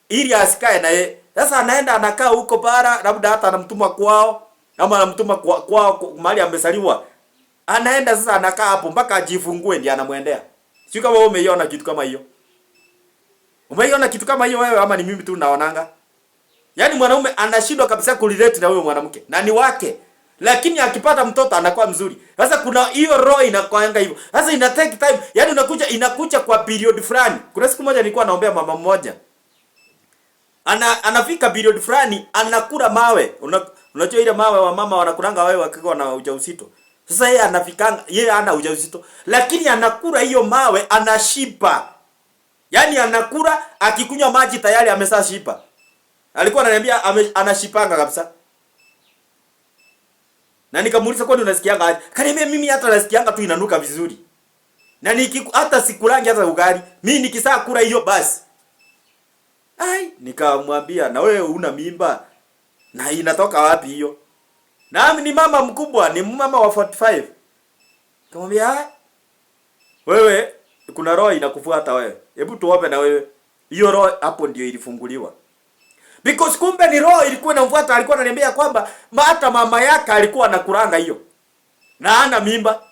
Ili asikae na yeye. Sasa anaenda anakaa huko bara, labda hata anamtuma kwao, ama anamtuma kwao mahali amesaliwa. Anaenda sasa anakaa hapo mpaka ajifungue ndiye anamwendea. Sio kama wewe umeiona kitu kama hiyo. Umeiona kitu kama hiyo wewe ama ni mimi tu naonanga? Yaani mwanaume anashindwa kabisa kulirate na huyo mwanamke. Na ni wake. Lakini akipata mtoto anakuwa mzuri. Sasa kuna hiyo roho inakuanga hivyo. Sasa ina take time. Yaani inakuja kwa period fulani. Kuna siku moja nilikuwa naombea mama mmoja. Anafika period fulani anakula mawe. Unajua ile mawe wa mama wanakulanga wewe wakiwa na ujauzito. Sasa yeye anafikanga, yeye hana ujauzito, lakini anakula hiyo mawe anashiba. Yaani anakula akikunywa maji tayari amesha shiba. Alikuwa ananiambia anashipanga kabisa. Na nikamuuliza kwani unasikianga aje? Kaniambia mimi hata nasikianga tu inanuka vizuri. Na hata sikulangi hata ugali. Mimi nikisaa kula hiyo basi. Nikamwambia na wewe una mimba? Na inatoka wapi hiyo? Na ni mama mkubwa, ni mama wa 45. Nikamwambia wewe kuna roho inakufuata wewe. Hebu tuombe na wewe. Hiyo roho hapo ndio ilifunguliwa. Because kumbe ni roho ilikuwa inamfuata, alikuwa ananiambia kwamba hata mama yake alikuwa anakuranga hiyo. Na ana mimba.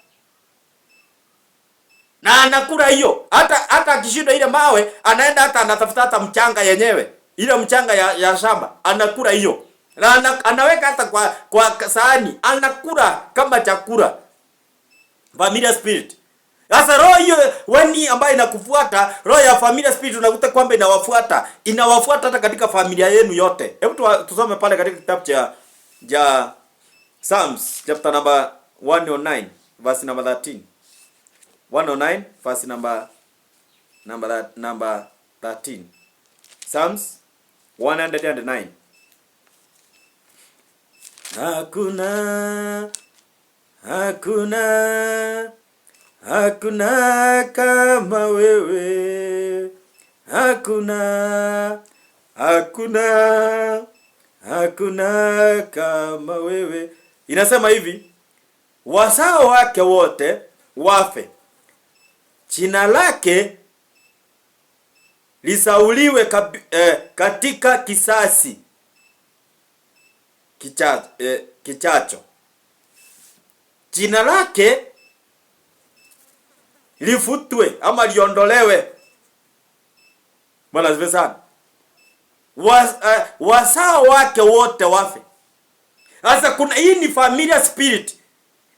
Na anakula hiyo. Hata akishinda ile mawe, anaenda hata anatafuta hata mchanga yenyewe. Ile mchanga ya shamba, anakula hiyo. Na anaweka hata kwa sahani, anakula kama chakula. Familiar spirit. Sasa roho hiyo wani ambayo inakufuata, roho ya familiar spirit unakuta kwamba inawafuata hata katika familia yenu yote. Hebu tusome pale katika kitabu cha Psalms chapter number 109 verse number 13. 109 verse number 13. Psalms 109. Hakuna kama wewe. Hakuna kama wewe. Inasema hivi, wasao wake wote wafe. Jina lake lisauliwe katika kisasi kichacho. Jina lake lifutwe ama liondolewe. Bwana asifiwe sana. Wasao wake wote wafe. Sasa kuna hii ni familiar spirit.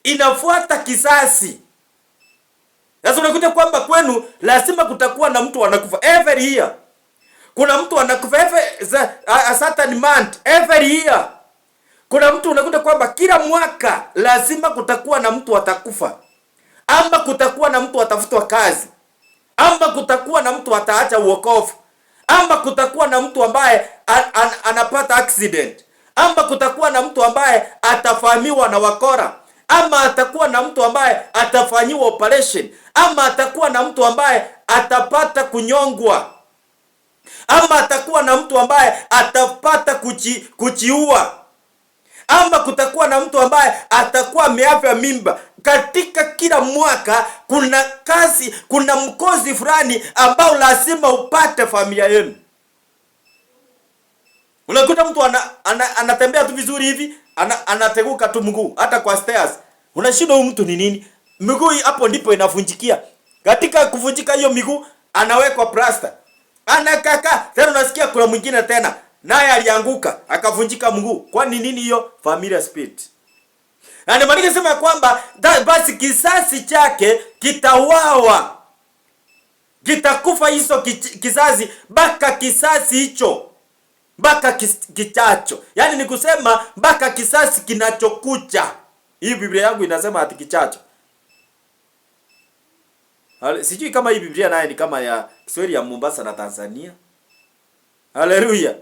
Inafuata kisasi. Sasa unakuta kwamba kwenu lazima kutakuwa na mtu anakufa every year. Kuna mtu anakufa a certain month every year. Kuna mtu unakuta kwamba kila mwaka lazima kutakuwa na mtu atakufa. Ama kutakuwa na mtu atafutwa kazi. Ama kutakuwa na mtu ataacha uokofu. Ama kutakuwa na mtu ambaye anapata accident. Ama kutakuwa na mtu ambaye atafahamiwa na wakora. Ama atakuwa na mtu ambaye atafanyiwa operation. Ama atakuwa na mtu ambaye atapata kunyongwa. Ama atakuwa na mtu ambaye atapata kujiua. Ama kutakuwa na mtu ambaye atakuwa ameafya mimba. Katika kila mwaka kuna kazi, kuna mkozi fulani ambao lazima upate familia yenu. Unakuta mtu anatembea tu vizuri hivi, anateguka tu mguu hata kwa stairs. Unashindwa huyu mtu ni nini? Miguu hapo ndipo inavunjikia. Katika kuvunjika hiyo miguu anawekwa plaster. Anakaka, tena unasikia kuna mwingine tena naye alianguka akavunjika mguu. Kwa nini hiyo? Familiar spirit. Na ndio maana sema kwamba basi kisasi chake kitawawa. Kitakufa hizo kizazi mpaka kisasi hicho. Mpaka kichacho. Yaani ni kusema mpaka kisasi kinachokucha. Hii Biblia yangu inasema ati kichacho. Sijui kama hii Biblia naye ni kama ya Kiswahili ya Mombasa na Tanzania. Haleluya.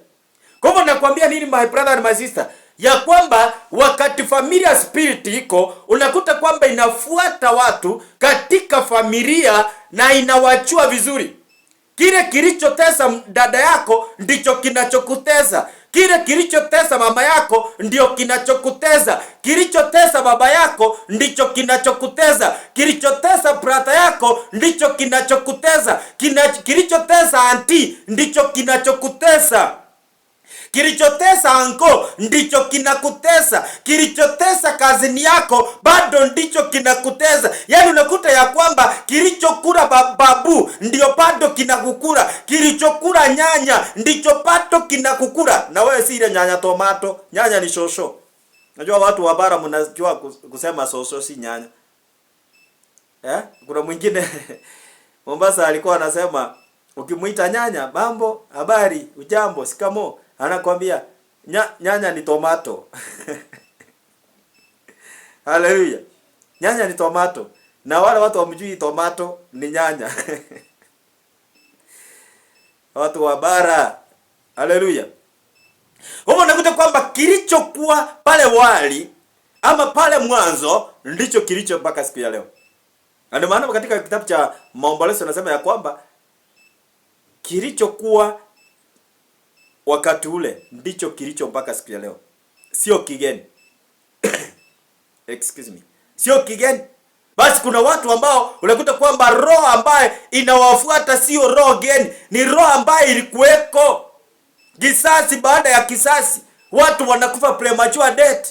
Kwa hivyo nakwambia nini my brother and my sister? Ya kwamba wakati familia spirit iko, unakuta kwamba inafuata watu katika familia na inawachua vizuri. Kile kilichotesa dada yako ndicho kinachokutesa. Kile kilichotesa mama yako ndio kinachokutesa. Kilichotesa baba yako ndicho kinachokutesa. Kilichotesa brother yako ndicho kinachokutesa. Kilichotesa auntie ndicho kinachokutesa. Kilichotesa anko ndicho kinakutesa. Kilichotesa kazini yako bado ndicho kinakutesa. Yaani unakuta ya kwamba kilichokula babu ndio bado kinakukula. Kilichokula nyanya ndicho bado kinakukula. Na wewe si ile nyanya tomato, nyanya ni shosho. Najua watu wa bara mnajua kusema shosho si nyanya. Kuna mwingine Mombasa alikuwa anasema ukimuita nyanya, mambo, habari, ujambo, sikamo, anakwambia nyanya ni tomato. Haleluya. Nyanya ni tomato. Na wale watu wamjui tomato ni nyanya. Watu wa bara. Haleluya. Huko nakuta kwamba kilichokuwa pale wali ama pale mwanzo ndicho kilicho mpaka siku ya leo. Ndio maana katika kitabu cha Maombolezo nasema ya kwamba kilichokuwa wakati ule ndicho kilicho mpaka siku ya leo. Sio kigeni. Excuse me. Sio kigeni. Basi kuna watu ambao unakuta kwamba roho ambaye inawafuata sio roho geni, ni roho ambaye ilikuweko. Kisasi baada ya kisasi, watu wanakufa premature death.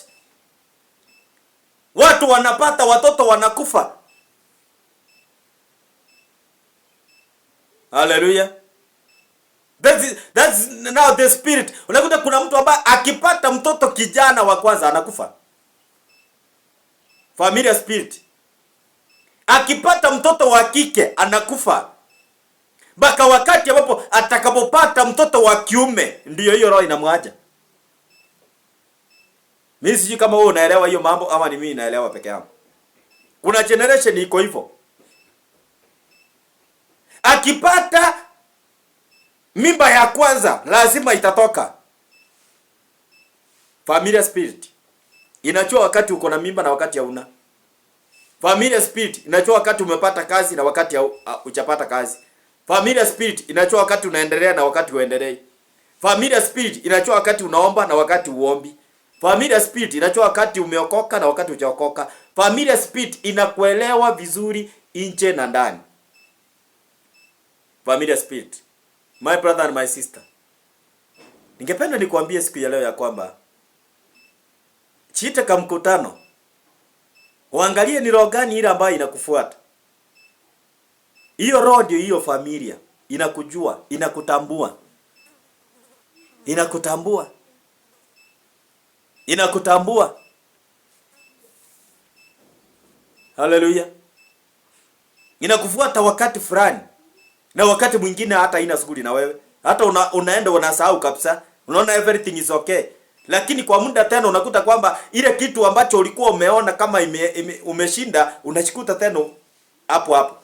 Watu wanapata watoto wanakufa. Hallelujah. That's now the spirit. Unakuta kuna mtu ambaye akipata mtoto kijana wa kwanza anakufa. Familia spirit. Akipata mtoto wa kike anakufa. Baka wakati ambapo atakapopata mtoto wa kiume ndiyo hiyo roho inamwacha. Mimi sijui kama wewe unaelewa hiyo mambo ama ni mimi naelewa peke yangu. Kuna generation iko hivyo. Akipata mimba ya kwanza lazima itatoka. Familia spirit inachua wakati uko na mimba na wakati hauna. Familia spirit inachua wakati umepata kazi na wakati hujapata kazi. Familia spirit inachua wakati unaendelea na wakati huendelei. Familia spirit inachua wakati unaomba na wakati uombi. Familia spirit inachua wakati umeokoka na wakati hujaokoka. Familia spirit inakuelewa vizuri nje na ndani. Familia spirit. My brother and my sister. Ningependa nikuambie siku ya leo ya kwamba chita kama mkutano. Uangalie ni roho gani ile ambayo inakufuata. Hiyo roho ndio hiyo familia. Inakujua, inakutambua. Inakutambua. Inakutambua. Hallelujah. Inakufuata wakati fulani. Na wakati mwingine hata ina shughuli na wewe. Hata unaenda unasahau kabisa. Unaona everything is okay. Lakini kwa muda tena unakuta kwamba ile kitu ambacho ulikuwa umeona kama umeshinda unachikuta tena hapo hapo.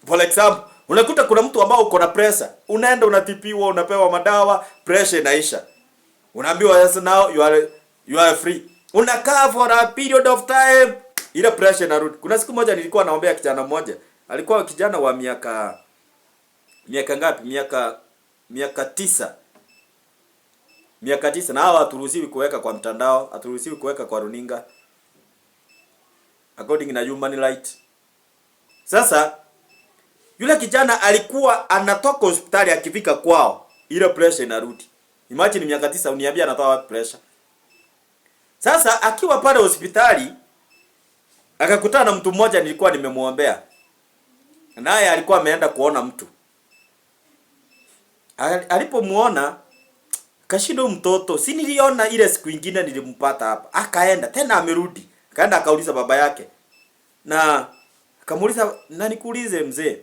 For example, unakuta kuna mtu ambao uko na pressure. Unaenda unatipiwa, unapewa madawa, pressure inaisha. Unaambiwa yes now you are free. Unakaa for a period of time, ile pressure inarudi. Kuna siku moja nilikuwa naombea kijana mmoja. Alikuwa kijana wa miaka ngapi? Miaka 9. Miaka 9 na hawa haturuhusiwi kuweka kwa mtandao, haturuhusiwi kuweka kwa runinga. According na human right. Sasa yule kijana alikuwa anatoka hospitali akifika kwao, ile pressure inarudi. Imagine miaka 9 uniambia anatoa wapi pressure. Sasa akiwa pale hospitali akakutana na mtu mmoja nilikuwa nimemuombea. Naye alikuwa ameenda kuona mtu. Alipomuona kashindo mtoto, si niliona ile siku nyingine nilimpata hapa. Akaenda tena amerudi. Kaenda akauliza baba yake. Na akamuuliza, "Na nikuulize mzee,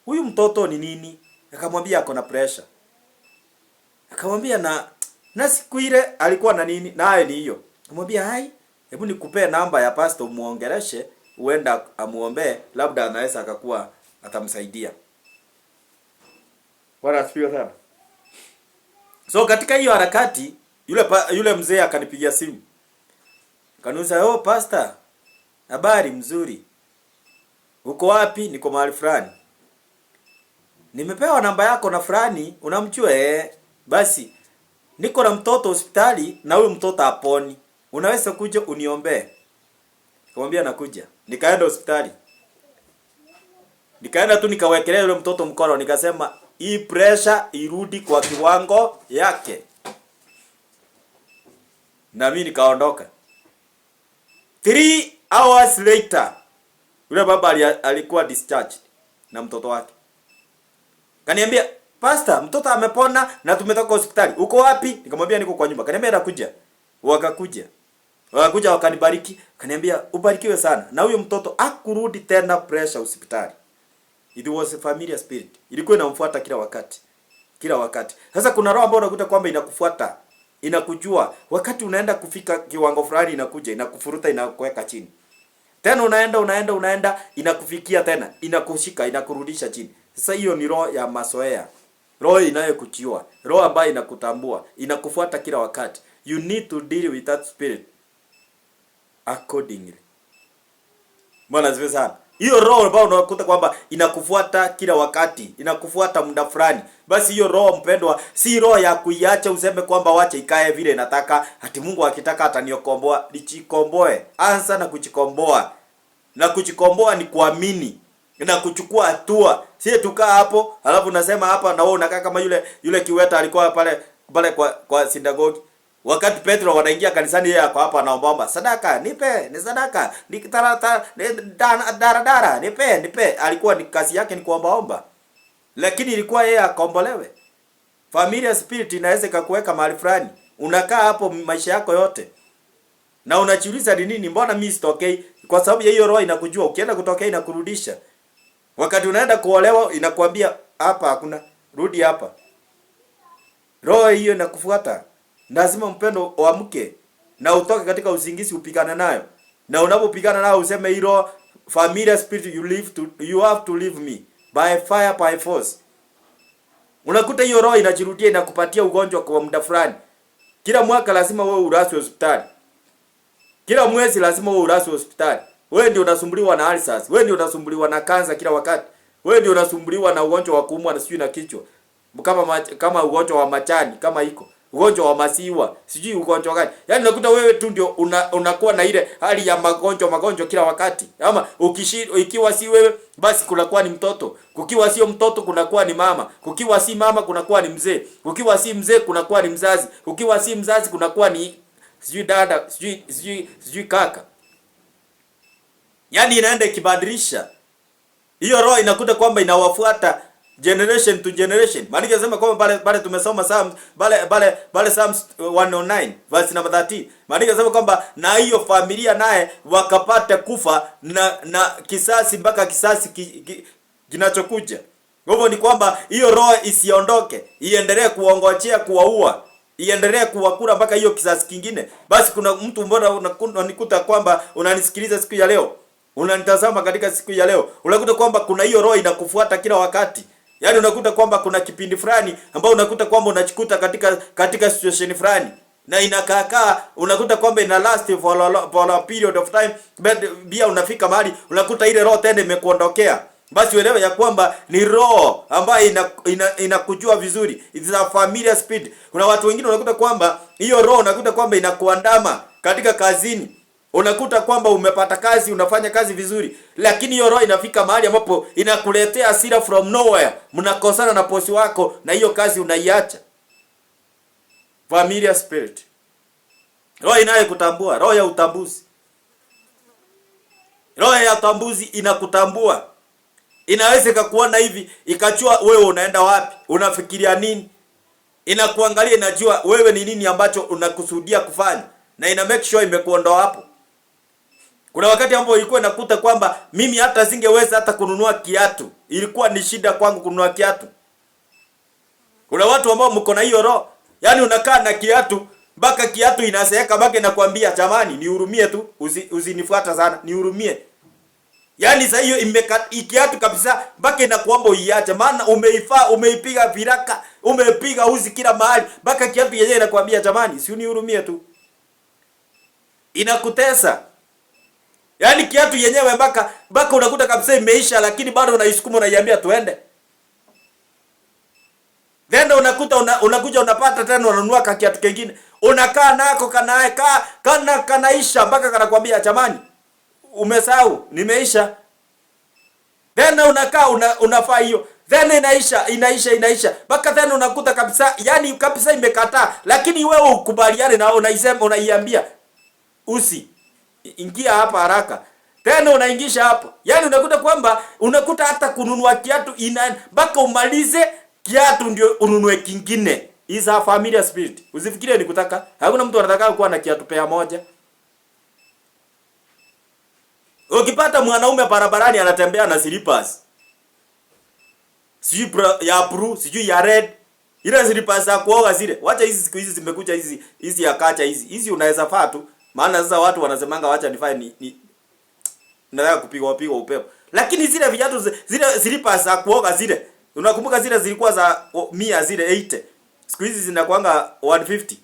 huyu mtoto ni nini?" Akamwambia ako na pressure. Akamwambia na siku ile alikuwa na nini? Naye ni hiyo. Akamwambia, "Hai, hebu nikupe namba ya pastor muongeleshe, uenda amuombe, labda anaweza akakuwa atamsaidia. Bwana asifiwe sana. So katika hiyo harakati yule mzee akanipigia simu. Akaniuliza, "Oh pastor, habari mzuri. Uko wapi?" "Niko mahali fulani." "Nimepewa namba yako na fulani, unamjua?" "Basi niko na mtoto hospitali na huyo mtoto haponi. Unaweza kuja uniombee?" Nikamwambia nakuja. Nikaenda hospitali. Nikaenda tu nikawekelea yule mtoto mkono, nikasema hii pressure irudi kwa kiwango yake. Na mimi nikaondoka. 3 hours later, yule baba alikuwa discharged na mtoto wake. Kaniambia, "Pastor, mtoto amepona na tumetoka hospitali. Uko wapi?" Nikamwambia niko kwa nyumba. Kaniambia nakuja. Wakakuja wakanibariki. Kaniambia, "Ubarikiwe sana." Na huyo mtoto hakurudi tena pressure hospitali. It was a familiar spirit. Ilikuwa inamfuata kila wakati. Kila wakati. Sasa kuna roho ambayo unakuta kwamba inakufuata, inakujua. Wakati unaenda kufika kiwango fulani inakuja, inakufuruta, inakuweka chini. Tena unaenda, inakufikia tena, inakushika, inakurudisha chini. Sasa hiyo ni roho ya mazoea. Roho inayokujua, roho ambayo inakutambua, inakufuata kila wakati. You need to deal with that spirit accordingly. Bwana asifiwe sana. Hiyo roho ambayo unakuta kwamba inakufuata kila wakati, inakufuata muda fulani. Basi hiyo roho mpendwa, si roho ya kuiacha useme kwamba wacha ikae vile nataka, ati Mungu akitaka ataniokomboa. Lijikomboe. Anza na kujikomboa. Na kujikomboa ni kuamini na kuchukua hatua. Si tukaa hapo, alafu unasema hapa na wewe unakaa kama yule kiweta alikuwa pale kwa sinagogi. Wakati Petro wanaingia kanisani, yeye ako hapa anaomba, "Sadaka, nipe, ni sadaka, ni dara, nipe." Alikuwa ni kazi yake ni kuomba. Lakini ilikuwa yeye akombolewe. Familia spirit inaweza kukuweka mahali fulani. Unakaa hapo maisha yako yote. Na unajiuliza ni nini, mbona mimi sitokei? Kwa sababu ya hiyo roho inakujua. Ukienda kutokea inakurudisha. Wakati unaenda kuolewa inakwambia hapa hakuna, rudi hapa. Roho hiyo inakufuata. Lazima mpendo uamke na utoke katika usingizi upigane nayo. Na unapopigana nayo useme hilo familiar spirit you have to leave me by fire by force. Unakuta hiyo roho inajirudia, inakupatia ugonjwa kwa muda fulani. Kila mwaka lazima wewe uraswe hospitali. Kila mwezi lazima wewe uraswe hospitali. Wewe ndio unasumbuliwa na ulcers, wewe ndio unasumbuliwa na kansa kila wakati. Wewe ndio unasumbuliwa na ugonjwa wa kuumwa na sijui na kichwa. Kama ugonjwa wa machani kama iko. Ugonjwa wa masiwa, sijui ugonjwa gani. Yaani unakuta wewe tu ndio unakuwa na ile hali ya magonjwa kila wakati. Ama ikiwa si wewe basi kunakuwa ni mtoto. Kukiwa sio mtoto kunakuwa ni mama. Kukiwa si mama kunakuwa ni mzee. Kukiwa si mzee kunakuwa ni mzazi. Kukiwa si mzazi kunakuwa ni sijui dada, sijui kaka. Yaani inaenda ikibadilisha. Hiyo roho inakuta kwamba inawafuata generation to generation. Maana inasema kwamba pale tumesoma Psalms Psalms 109 verse number 13. Maana inasema kwamba na hiyo familia naye wakapata kufa na kisasi mpaka kisasi kinachokuja. Hivyo ni kwamba hiyo roho isiondoke, iendelee kuongojea kuwaua, iendelee kuwakula mpaka hiyo kisasi kingine. Basi kuna mtu mbona unanikuta kwamba unanisikiliza siku ya leo, unanitazama katika siku ya leo, unakuta kwamba kuna hiyo roho inakufuata kila wakati. Yaani unakuta kwamba kuna kipindi fulani ambao unakuta kwamba unachikuta katika situation fulani na inakaa unakuta kwamba ina last for a period of time, pia unafika mahali unakuta ile roho tena imekuondokea. Basi uelewe ya kwamba ni roho ambayo inakujua vizuri. It's a familiar spirit. Kuna watu wengine unakuta kwamba hiyo roho unakuta kwamba inakuandama katika kazini. Unakuta kwamba umepata kazi, unafanya kazi vizuri, lakini hiyo roho inafika mahali ambapo inakuletea hasira from nowhere. Mnakosana na bosi wako na hiyo kazi unaiacha. Familiar spirit. Roho inayokutambua, roho ya utambuzi. Roho ya utambuzi inakutambua. Inaweza ikakuona hivi, ikachua wewe unaenda wapi, unafikiria nini. Inakuangalia, inajua wewe ni nini ambacho unakusudia kufanya, na ina make sure imekuondoa hapo. Kuna wakati ambapo ilikuwa nakuta kwamba mimi hata singeweza hata kununua kiatu. Ilikuwa ni shida kwangu kununua kiatu. Kuna watu ambao mko na hiyo roho. Yaani unakaa na kiatu mpaka kiatu inaseeka mpaka inakwambia jamani nihurumie tu, usinifuata sana, nihurumie. Yaani sasa hiyo ikiatu kabisa mpaka inakuomba uiache, maana umeipiga viraka, umepiga uzi kila mahali mpaka kiatu yenyewe inakwambia jamani, si unihurumie tu. Inakutesa. Yaani kiatu yenyewe mpaka unakuta kabisa imeisha, lakini bado unaisukuma, unaiambia tuende. Then unakuja unapata tena unanunua kiatu kingine. Unakaa nako kanaisha mpaka kanakwambia jamani, umesahau nimeisha. Then unakaa unafaa hiyo. Then inaisha. Mpaka then unakuta kabisa, yani kabisa imekataa, lakini wewe ukubaliane na unaiambia ingia hapa haraka. Tena unaingisha hapo. Yaani unakuta kwamba hata kununua kiatu mpaka umalize kiatu ndio ununue kingine. Is a familiar spirit. Usifikirie nikutaka. Hakuna mtu anataka kuwa na kiatu pea moja. Ukipata mwanaume barabarani anatembea na slippers, sijui ya blue, sijui ya red, ile slippers za kuoga zile. Wacha hizi siku hizi zimekuja hizi ya kacha hizi unaweza faa tu. Maana sasa watu wanasemanga wacha nifae nataka kupigwa upepo. Lakini zile viatu zile slippers za kuoga zile, unakumbuka zile zilikuwa za 100 zile 80. Siku hizi zinakuanga 150.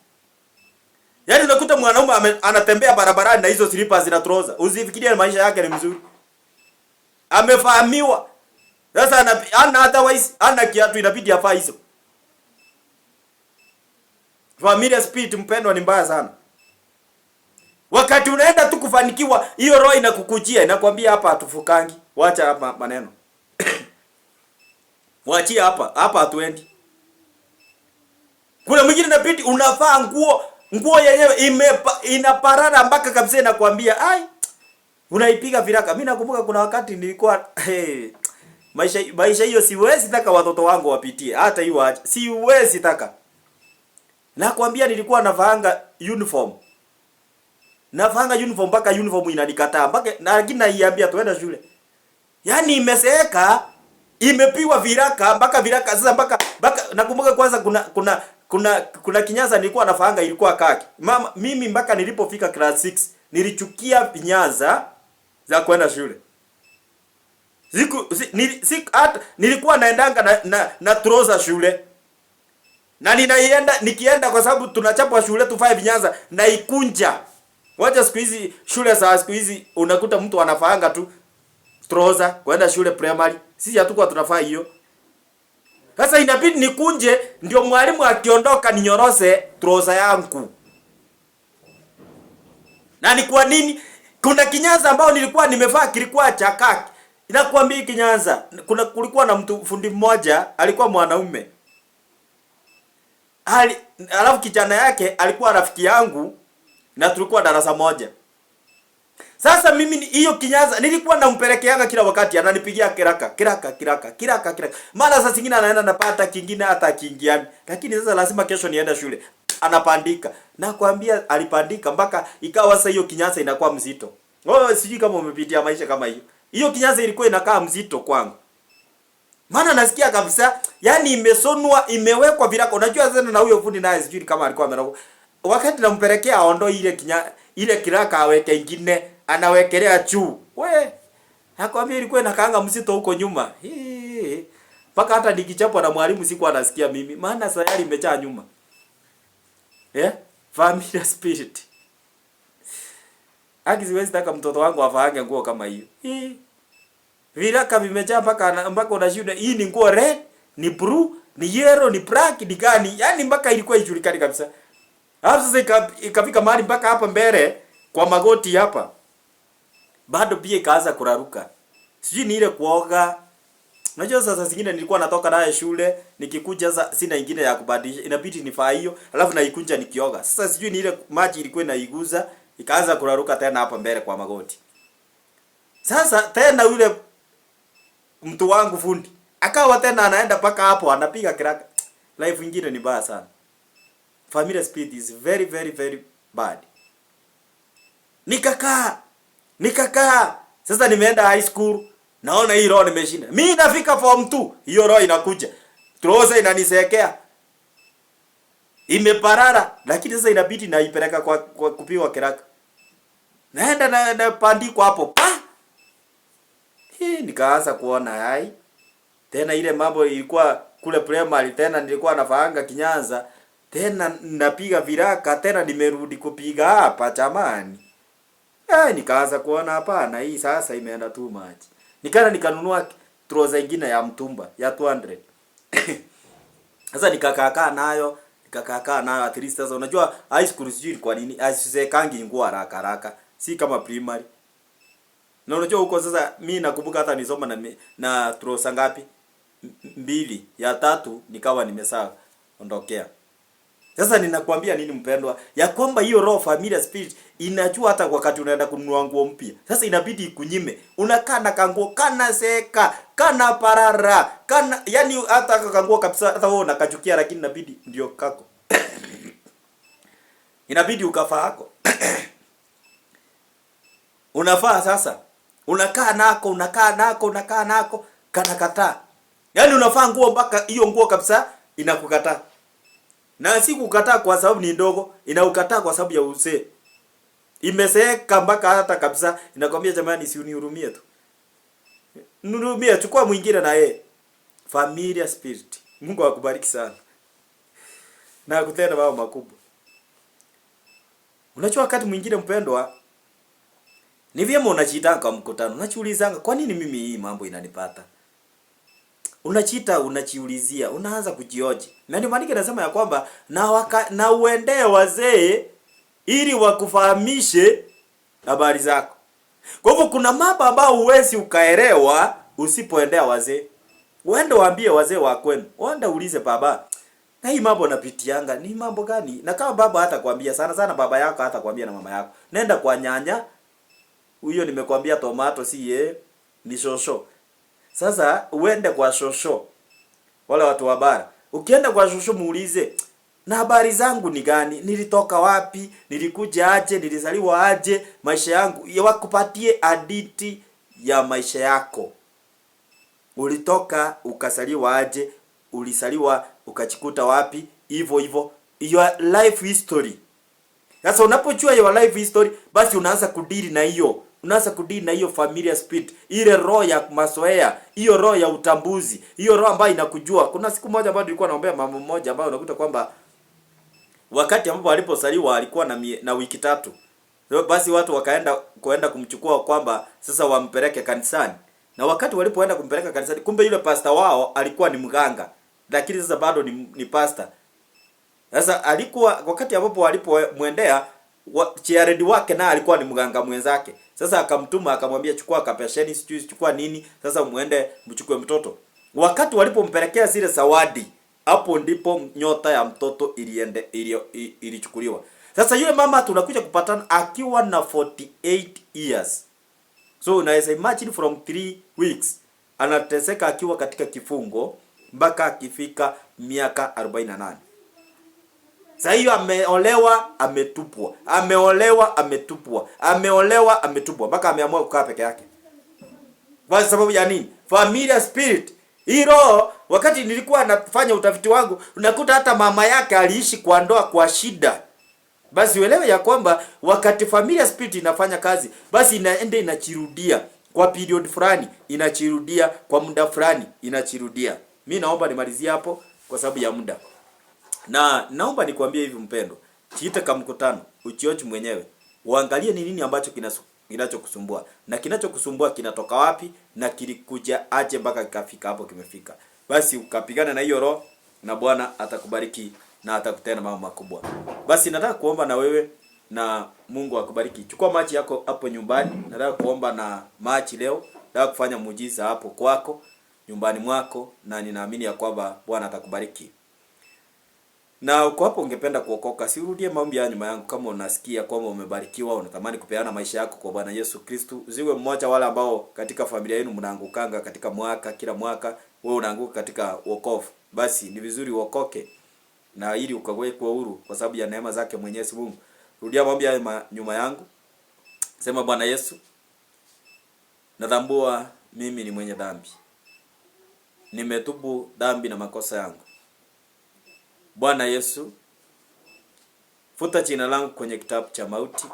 Yaani unakuta mwanaume anatembea barabarani na hizo slippers na trouser. Usifikirie maisha yake ni mzuri. Amefahamiwa. Sasa otherwise ana kiatu inabidi afaa hizo. Familia spirit mpendwa ni mbaya sana. Wakati unaenda tu kufanikiwa, hiyo roho inakukujia, inakwambia hapa hatufukangi. Wacha hapa maneno. Waachia hapa hatuendi. Kuna mwingine inabidi unafaa nguo yenyewe inaparara mpaka kabisa inakwambia ai unaipiga viraka. Mimi nakumbuka kuna wakati nilikuwa maisha hiyo siwezi taka watoto wangu wapitie. Hata hiyo acha. Siwezi taka. Nakwambia nilikuwa navaanga uniform. Navaanga uniform mpaka uniform inanikataa. Lakini naiambia tuenda shule. Yaani imeseeka, imepiwa viraka mpaka viraka sasa mpaka nakumbuka kwanza kuna kinyasa nilikuwa nafaanga ilikuwa kaki. Mimi mpaka nilipofika class 6 nilichukia vinyasa za kwenda shule. Nilikuwa naendanga na trouser shule. Na nikienda kwa sababu tunachapwa shule tufae vinyasa na ikunja. Wacha siku hizi shule za siku hizi unakuta mtu anafaanga tu trouser kwenda shule primary. Sisi hatukuwa tunafaa hiyo. Sasa inabidi nikunje ndio mwalimu akiondoka ninyorose trouser yangu. Na ni kwa nini? Kuna kinyanza ambao nilikuwa nimevaa kilikuwa cha kaki. Inakuambia kinyanza. Kulikuwa na mtu fundi mmoja alikuwa mwanaume. Alafu kijana yake alikuwa rafiki yangu na tulikuwa darasa moja. Sasa mimi hiyo kinyaza nilikuwa nampelekeanga kila wakati ananipigia kiraka. Mara sasa zingine anaenda napata kingine hata kiingiani. Lakini sasa lazima kesho niende shule. Anapandika. Nakwambia alipandika mpaka ikawa sasa hiyo kinyaza inakuwa mzito. Sijui kama umepitia maisha kama hiyo. Hiyo kinyaza ilikuwa inakaa mzito kwangu. Maana nasikia kabisa yani imesonwa, imewekwa viraka. Unajua sasa na huyo fundi naye sijui kama alikuwa amerauka. Wakati nampelekea aondoe ile kiraka aweke ingine, anawekelea juu. Nakwambia ilikuwa inakaanga mzito huko nyuma. Mpaka hata nikichapwa na mwalimu siku anasikia mimi. Maana sayari imejaa nyuma. Familiar spirit. Siwezi taka mtoto wangu afaange nguo kama hiyo. Viraka vimejaa mpaka unashuhudia hii ni nguo red, ni blue, ni yellow, ni black, ni gani. Yaani mpaka ilikuwa ijulikani kabisa. Hapo sasa ikafika mahali mpaka hapa mbele kwa magoti hapa. Bado pia ikaanza kuraruka. Sijui ni ile kuoga. Unajua sasa zingine nilikuwa natoka naye shule, nikikuja sasa sina ingine ya kubadilisha. Inabidi nifaa hiyo, alafu naikunja nikioga. Sasa sijui ni ile maji ilikuwa inaiguza, ikaanza kuraruka tena hapa mbele kwa magoti. Sasa tena yule mtu wangu fundi akawa tena anaenda paka hapo anapiga kiraka. Life ingine ni baya sana. Familiar spirit is very very very bad. Nikakaa. Sasa nimeenda high school. Naona hii roho nimeshinda. Mimi nafika form 2. Hiyo roho inakuja. Trouser inanisekea. Imeparara. Lakini sasa inabidi naipeleka kwa kupigwa kiraka. Naenda na pandiko hapo. Nikaanza kuona hai. Tena ile mambo ilikuwa kule primary, tena nilikuwa nafaanga Kinyanza. Tena napiga viraka, tena nimerudi kupiga hapa jamani. Nikaanza kuona hapana, hii sasa imeenda too much. Nikanunua trouser nyingine ya mtumba ya 200. Sasa nikakaa nayo at least. Sasa unajua high school sijui kwa nini asisekangi nguo haraka, si kama primary. Na unajua huko sasa mimi nakumbuka hata nisoma na trouser ngapi? 2, ya 3 nikawa nimesahau ondokea. Sasa ninakwambia nini mpendwa? Ya kwamba hiyo roho familiar spirit inajua hata wakati unaenda kununua nguo mpya. Sasa inabidi ikunyime. Unakaa na kanguo kana seka, kana parara, kana yani hata kanguo kabisa hata wewe unakachukia, lakini inabidi ndio kako. Inabidi ukafaa hako. Unafaa sasa. Unakaa nako kana kataa. Yaani unafaa nguo mpaka hiyo nguo kabisa inakukataa. Na si kukataa kwa sababu ni ndogo, inaukataa kwa sababu ya uzee. Imeseeka mpaka hata kabisa inakwambia jamani, si unihurumie tu. Nihurumie, chukua mwingine na yeye. Familiar spirit. Mungu akubariki sana. Na akutenda mambo makubwa. Unajua wakati mwingine mpendwa, ni vyema unajiita kwa mkutano, unajiulizanga kwa nini mimi hii mambo inanipata? Unajiulizia, unaanza kujioji. Na ndio maana nasema ya kwamba na uendee wazee ili wakufahamishe habari zako. Kwa hivyo kuna mambo ambayo huwezi ukaelewa usipoendea wazee. Uende waambie wazee wa kwenu. Uende uulize baba, na hii mambo napitianga ni mambo gani? Na kama baba hata kwambia sana baba yako hata kwambia na mama yako. Nenda kwa nyanya. Huyo nimekwambia tomato si ni shosho. Sasa uende kwa shosho. Wale watu wa bara. Ukienda kwa shosho muulize, na habari zangu ni gani? Nilitoka wapi? Nilikuja aje? Nilizaliwa aje? Maisha yangu. Wakupatie hadithi ya maisha yako. Ulitoka ukazaliwa aje? Ulisaliwa ukachikuta wapi? Hivyo. Your life history. Sasa unapojua your life history, basi unaanza kudili na hiyo. Unaanza kudili na hiyo familiar spirit, ile roho ya mazoea, hiyo roho ya utambuzi, hiyo roho ambayo inakujua. Kuna siku moja ambayo nilikuwa naombea mama mmoja ambaye unakuta kwamba wakati ambapo alipozaliwa alikuwa na wiki 3. Basi watu wakaenda kumchukua kwamba sasa wampeleke kanisani. Na wakati walipoenda kumpeleka kanisani, kumbe yule pastor wao alikuwa ni mganga. Lakini sasa bado ni pastor. Sasa alikuwa wakati ambapo walipomwendea chairhead wake na alikuwa ni mganga mwenzake. Sasa akamtuma akamwambia chukua kapesheni, chukua nini, sasa muende mchukue mtoto. Wakati walipompelekea zile zawadi, hapo ndipo nyota ya mtoto ilichukuliwa. Sasa yule mama tunakuja kupatana akiwa na 48 years. So unaweza imagine from 3 weeks anateseka akiwa katika kifungo mpaka akifika miaka 48. Sasa hiyo ameolewa ametupwa. Ameolewa ametupwa mpaka ameamua kukaa peke yake. Kwa sababu ya nini? Familiar spirit. Hilo wakati nilikuwa nafanya utafiti wangu, unakuta hata mama yake aliishi kwa ndoa kwa shida. Basi uelewe ya kwamba wakati familiar spirit inafanya kazi, basi inaenda inachirudia kwa period fulani, inachirudia kwa muda fulani, inachirudia. Mimi naomba nimalizie hapo kwa sababu ya muda. Na naomba nikwambie hivi mpendo, kiita kama mkutano, uchiochi mwenyewe. Uangalie ni nini ambacho kinachokusumbua. Na kinachokusumbua kinatoka wapi na kilikuja aje mpaka kikafika hapo kimefika. Basi ukapigana na hiyo roho na Bwana atakubariki na atakutenda mambo makubwa. Basi nataka kuomba na wewe na Mungu akubariki. Chukua maji yako hapo nyumbani. Nataka kuomba na maji leo. Nataka kufanya muujiza hapo kwako, nyumbani mwako, na ninaamini ya kwamba Bwana atakubariki. Na uko hapo ungependa kuokoka, sirudie maombi ya nyuma yangu. Kama unasikia kwamba umebarikiwa, unatamani kupeana maisha yako kwa Bwana Yesu Kristo, usiwe mmoja wale ambao katika familia yenu mnaangukanga katika kila mwaka wewe unaanguka katika wokovu. Basi ni vizuri uokoke na ili ukawekwe huru kwa sababu ya neema zake Mwenyezi Mungu. Rudia maombi ya nyuma yangu. Sema, Bwana Yesu, natambua mimi ni mwenye dhambi. Nimetubu dhambi na makosa yangu. Bwana Yesu, futa jina langu kwenye kitabu cha mauti,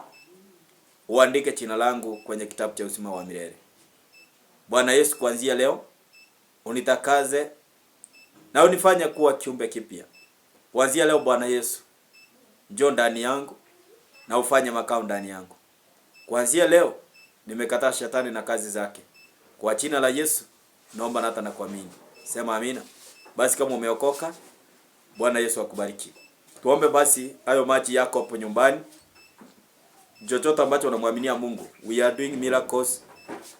uandike jina langu kwenye kitabu cha uzima wa milele. Bwana Yesu, kuanzia leo unitakaze na unifanye kuwa kiumbe kipya. Kuanzia leo Bwana Yesu, njoo ndani yangu na ufanye makao ndani yangu. Kuanzia leo nimekataa shetani na kazi zake. Kwa jina la Yesu naomba na hata na kuamini. Sema amina. Basi kama umeokoka, Bwana Yesu akubariki. Tuombe basi hayo maji yako hapo nyumbani. Chochote ambacho unamwaminia Mungu, we are doing miracles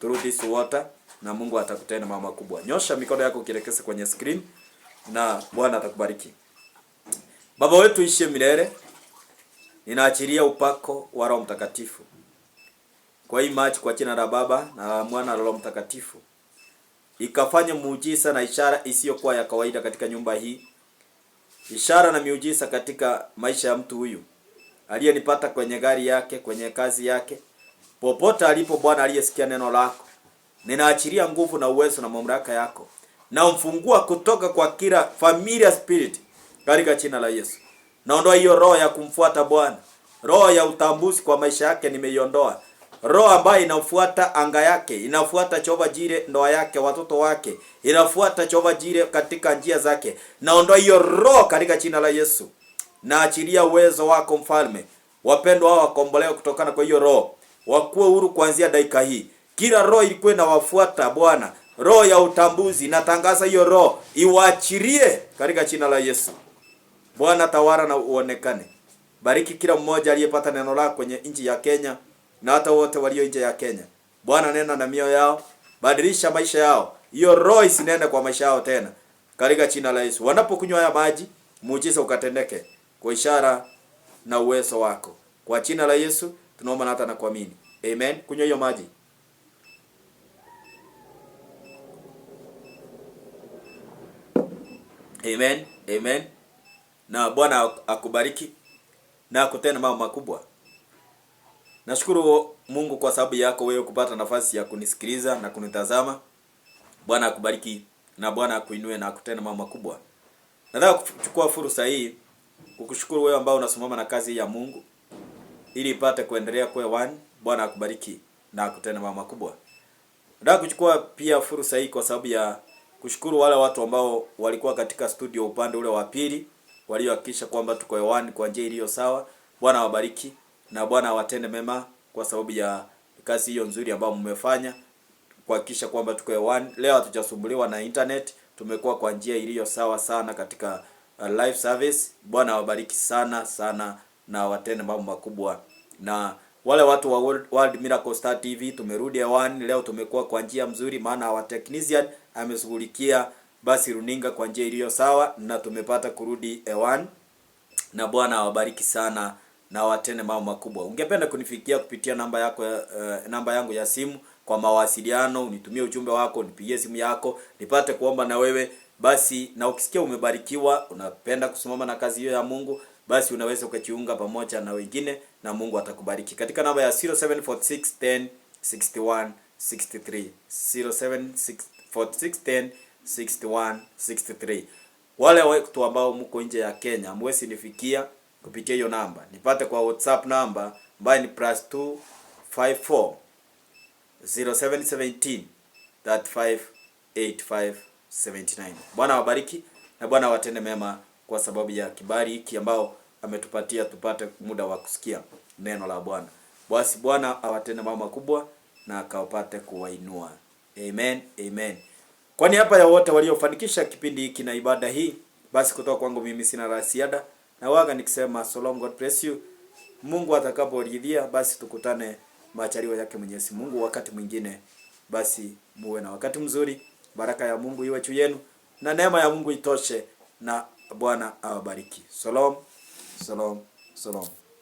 through this water, na Mungu atakutenda mambo makubwa. Nyosha mikono yako ukielekeza kwenye screen na Bwana atakubariki. Baba wetu ishiye milele, ninaachilia upako wa Roho Mtakatifu kwa hii maji kwa jina la Baba na Mwana na Roho Mtakatifu. Ikafanye muujiza na ishara isiyokuwa ya kawaida katika nyumba hii. Ishara na miujiza katika maisha ya mtu huyu aliyenipata kwenye gari yake, kwenye kazi yake, popote alipo Bwana aliyesikia neno lako. Ninaachilia nguvu na uwezo na mamlaka yako, na umfungua kutoka kwa kila familiar spirit katika jina la Yesu. Naondoa hiyo roho ya kumfuata Bwana, roho ya utambuzi kwa maisha yake nimeiondoa. Roho ambayo inafuata anga yake, inafuata Jehova Jire ndoa yake, watoto wake, inafuata Jehova Jire katika njia zake. Naondoa hiyo roho katika jina la Yesu. Naachilia uwezo wako mfalme. Wapendwa wao wakombolewa kutokana kwa hiyo roho. Wakuwe huru kuanzia dakika hii. Kila roho ilikuwa inawafuata Bwana, roho ya utambuzi, natangaza hiyo roho iwaachilie katika jina la Yesu. Bwana tawala na uonekane. Bariki kila mmoja aliyepata neno lako kwenye nchi ya Kenya na hata wote walio nje ya Kenya. Bwana nena na mioyo yao, badilisha maisha yao. Hiyo roho isinende kwa maisha yao tena katika jina la Yesu. Wanapokunywa haya maji, muujiza ukatendeke kwa ishara na uwezo wako. Kwa jina la Yesu tunaomba na hata na kuamini. Amen. Kunywa hiyo maji. Amen. Amen. Na Bwana akubariki na akutende mambo makubwa. Nashukuru Mungu kwa sababu yako wewe kupata nafasi ya kunisikiliza na kunitazama. Bwana akubariki na Bwana akuinue na akutende mambo makubwa. Nataka kuchukua fursa hii kukushukuru wewe ambao unasimama na kazi ya Mungu ili ipate kuendelea kwa hewani. Bwana akubariki na akutende mambo makubwa. Nataka kuchukua pia fursa hii kwa sababu ya kushukuru wale watu ambao walikuwa katika studio upande ule wa pili, waliohakikisha kwamba tuko hewani kwa njia iliyo sawa. Bwana wabariki na Bwana awatende mema kwa sababu ya kazi hiyo nzuri ambayo mmefanya kuhakikisha kwamba tuko hewani. Leo hatujasumbuliwa na internet, tumekuwa kwa njia iliyo sawa sana katika live service. Bwana wabariki sana sana na watende mambo makubwa. Na wale watu wa World Miracle Star TV tumerudi hewani leo, tumekuwa kwa njia mzuri maana wa technician ameshughulikia basi runinga kwa njia iliyo sawa na tumepata kurudi hewani. Na Bwana awabariki sana na watende mambo makubwa. Ungependa kunifikia kupitia namba yako namba yangu ya simu kwa mawasiliano, unitumie ujumbe wako, nipigie simu yako, nipate kuomba na wewe. Basi na ukisikia umebarikiwa, unapenda kusimama na kazi hiyo ya Mungu, basi unaweza ukajiunga pamoja na wengine na Mungu atakubariki. Katika namba ya 0746 10 61 63 0746 10 61 63. Wale watu ambao mko nje ya Kenya, mwezi nifikia kupitia hiyo namba. Nipate kwa WhatsApp namba ambayo ni +254 0717 358579. Bwana wabariki na Bwana watende mema kwa sababu ya kibali hiki ambao ametupatia tupate muda wa kusikia neno la Bwana. Basi Bwana awatende mambo makubwa na akawapate kuwainua. Amen. Amen. Kwa niaba ya wote waliofanikisha kipindi hiki na ibada hii, basi kutoka kwangu mimi sina la ziada na waga nikisema so long, God bless you. Mungu atakaporidhia basi tukutane majaliwa yake Mwenyezi Mungu wakati mwingine. Basi muwe na wakati mzuri. Baraka ya Mungu iwe juu yenu na neema ya Mungu itoshe na Bwana awabariki. Shalom. Shalom. Shalom.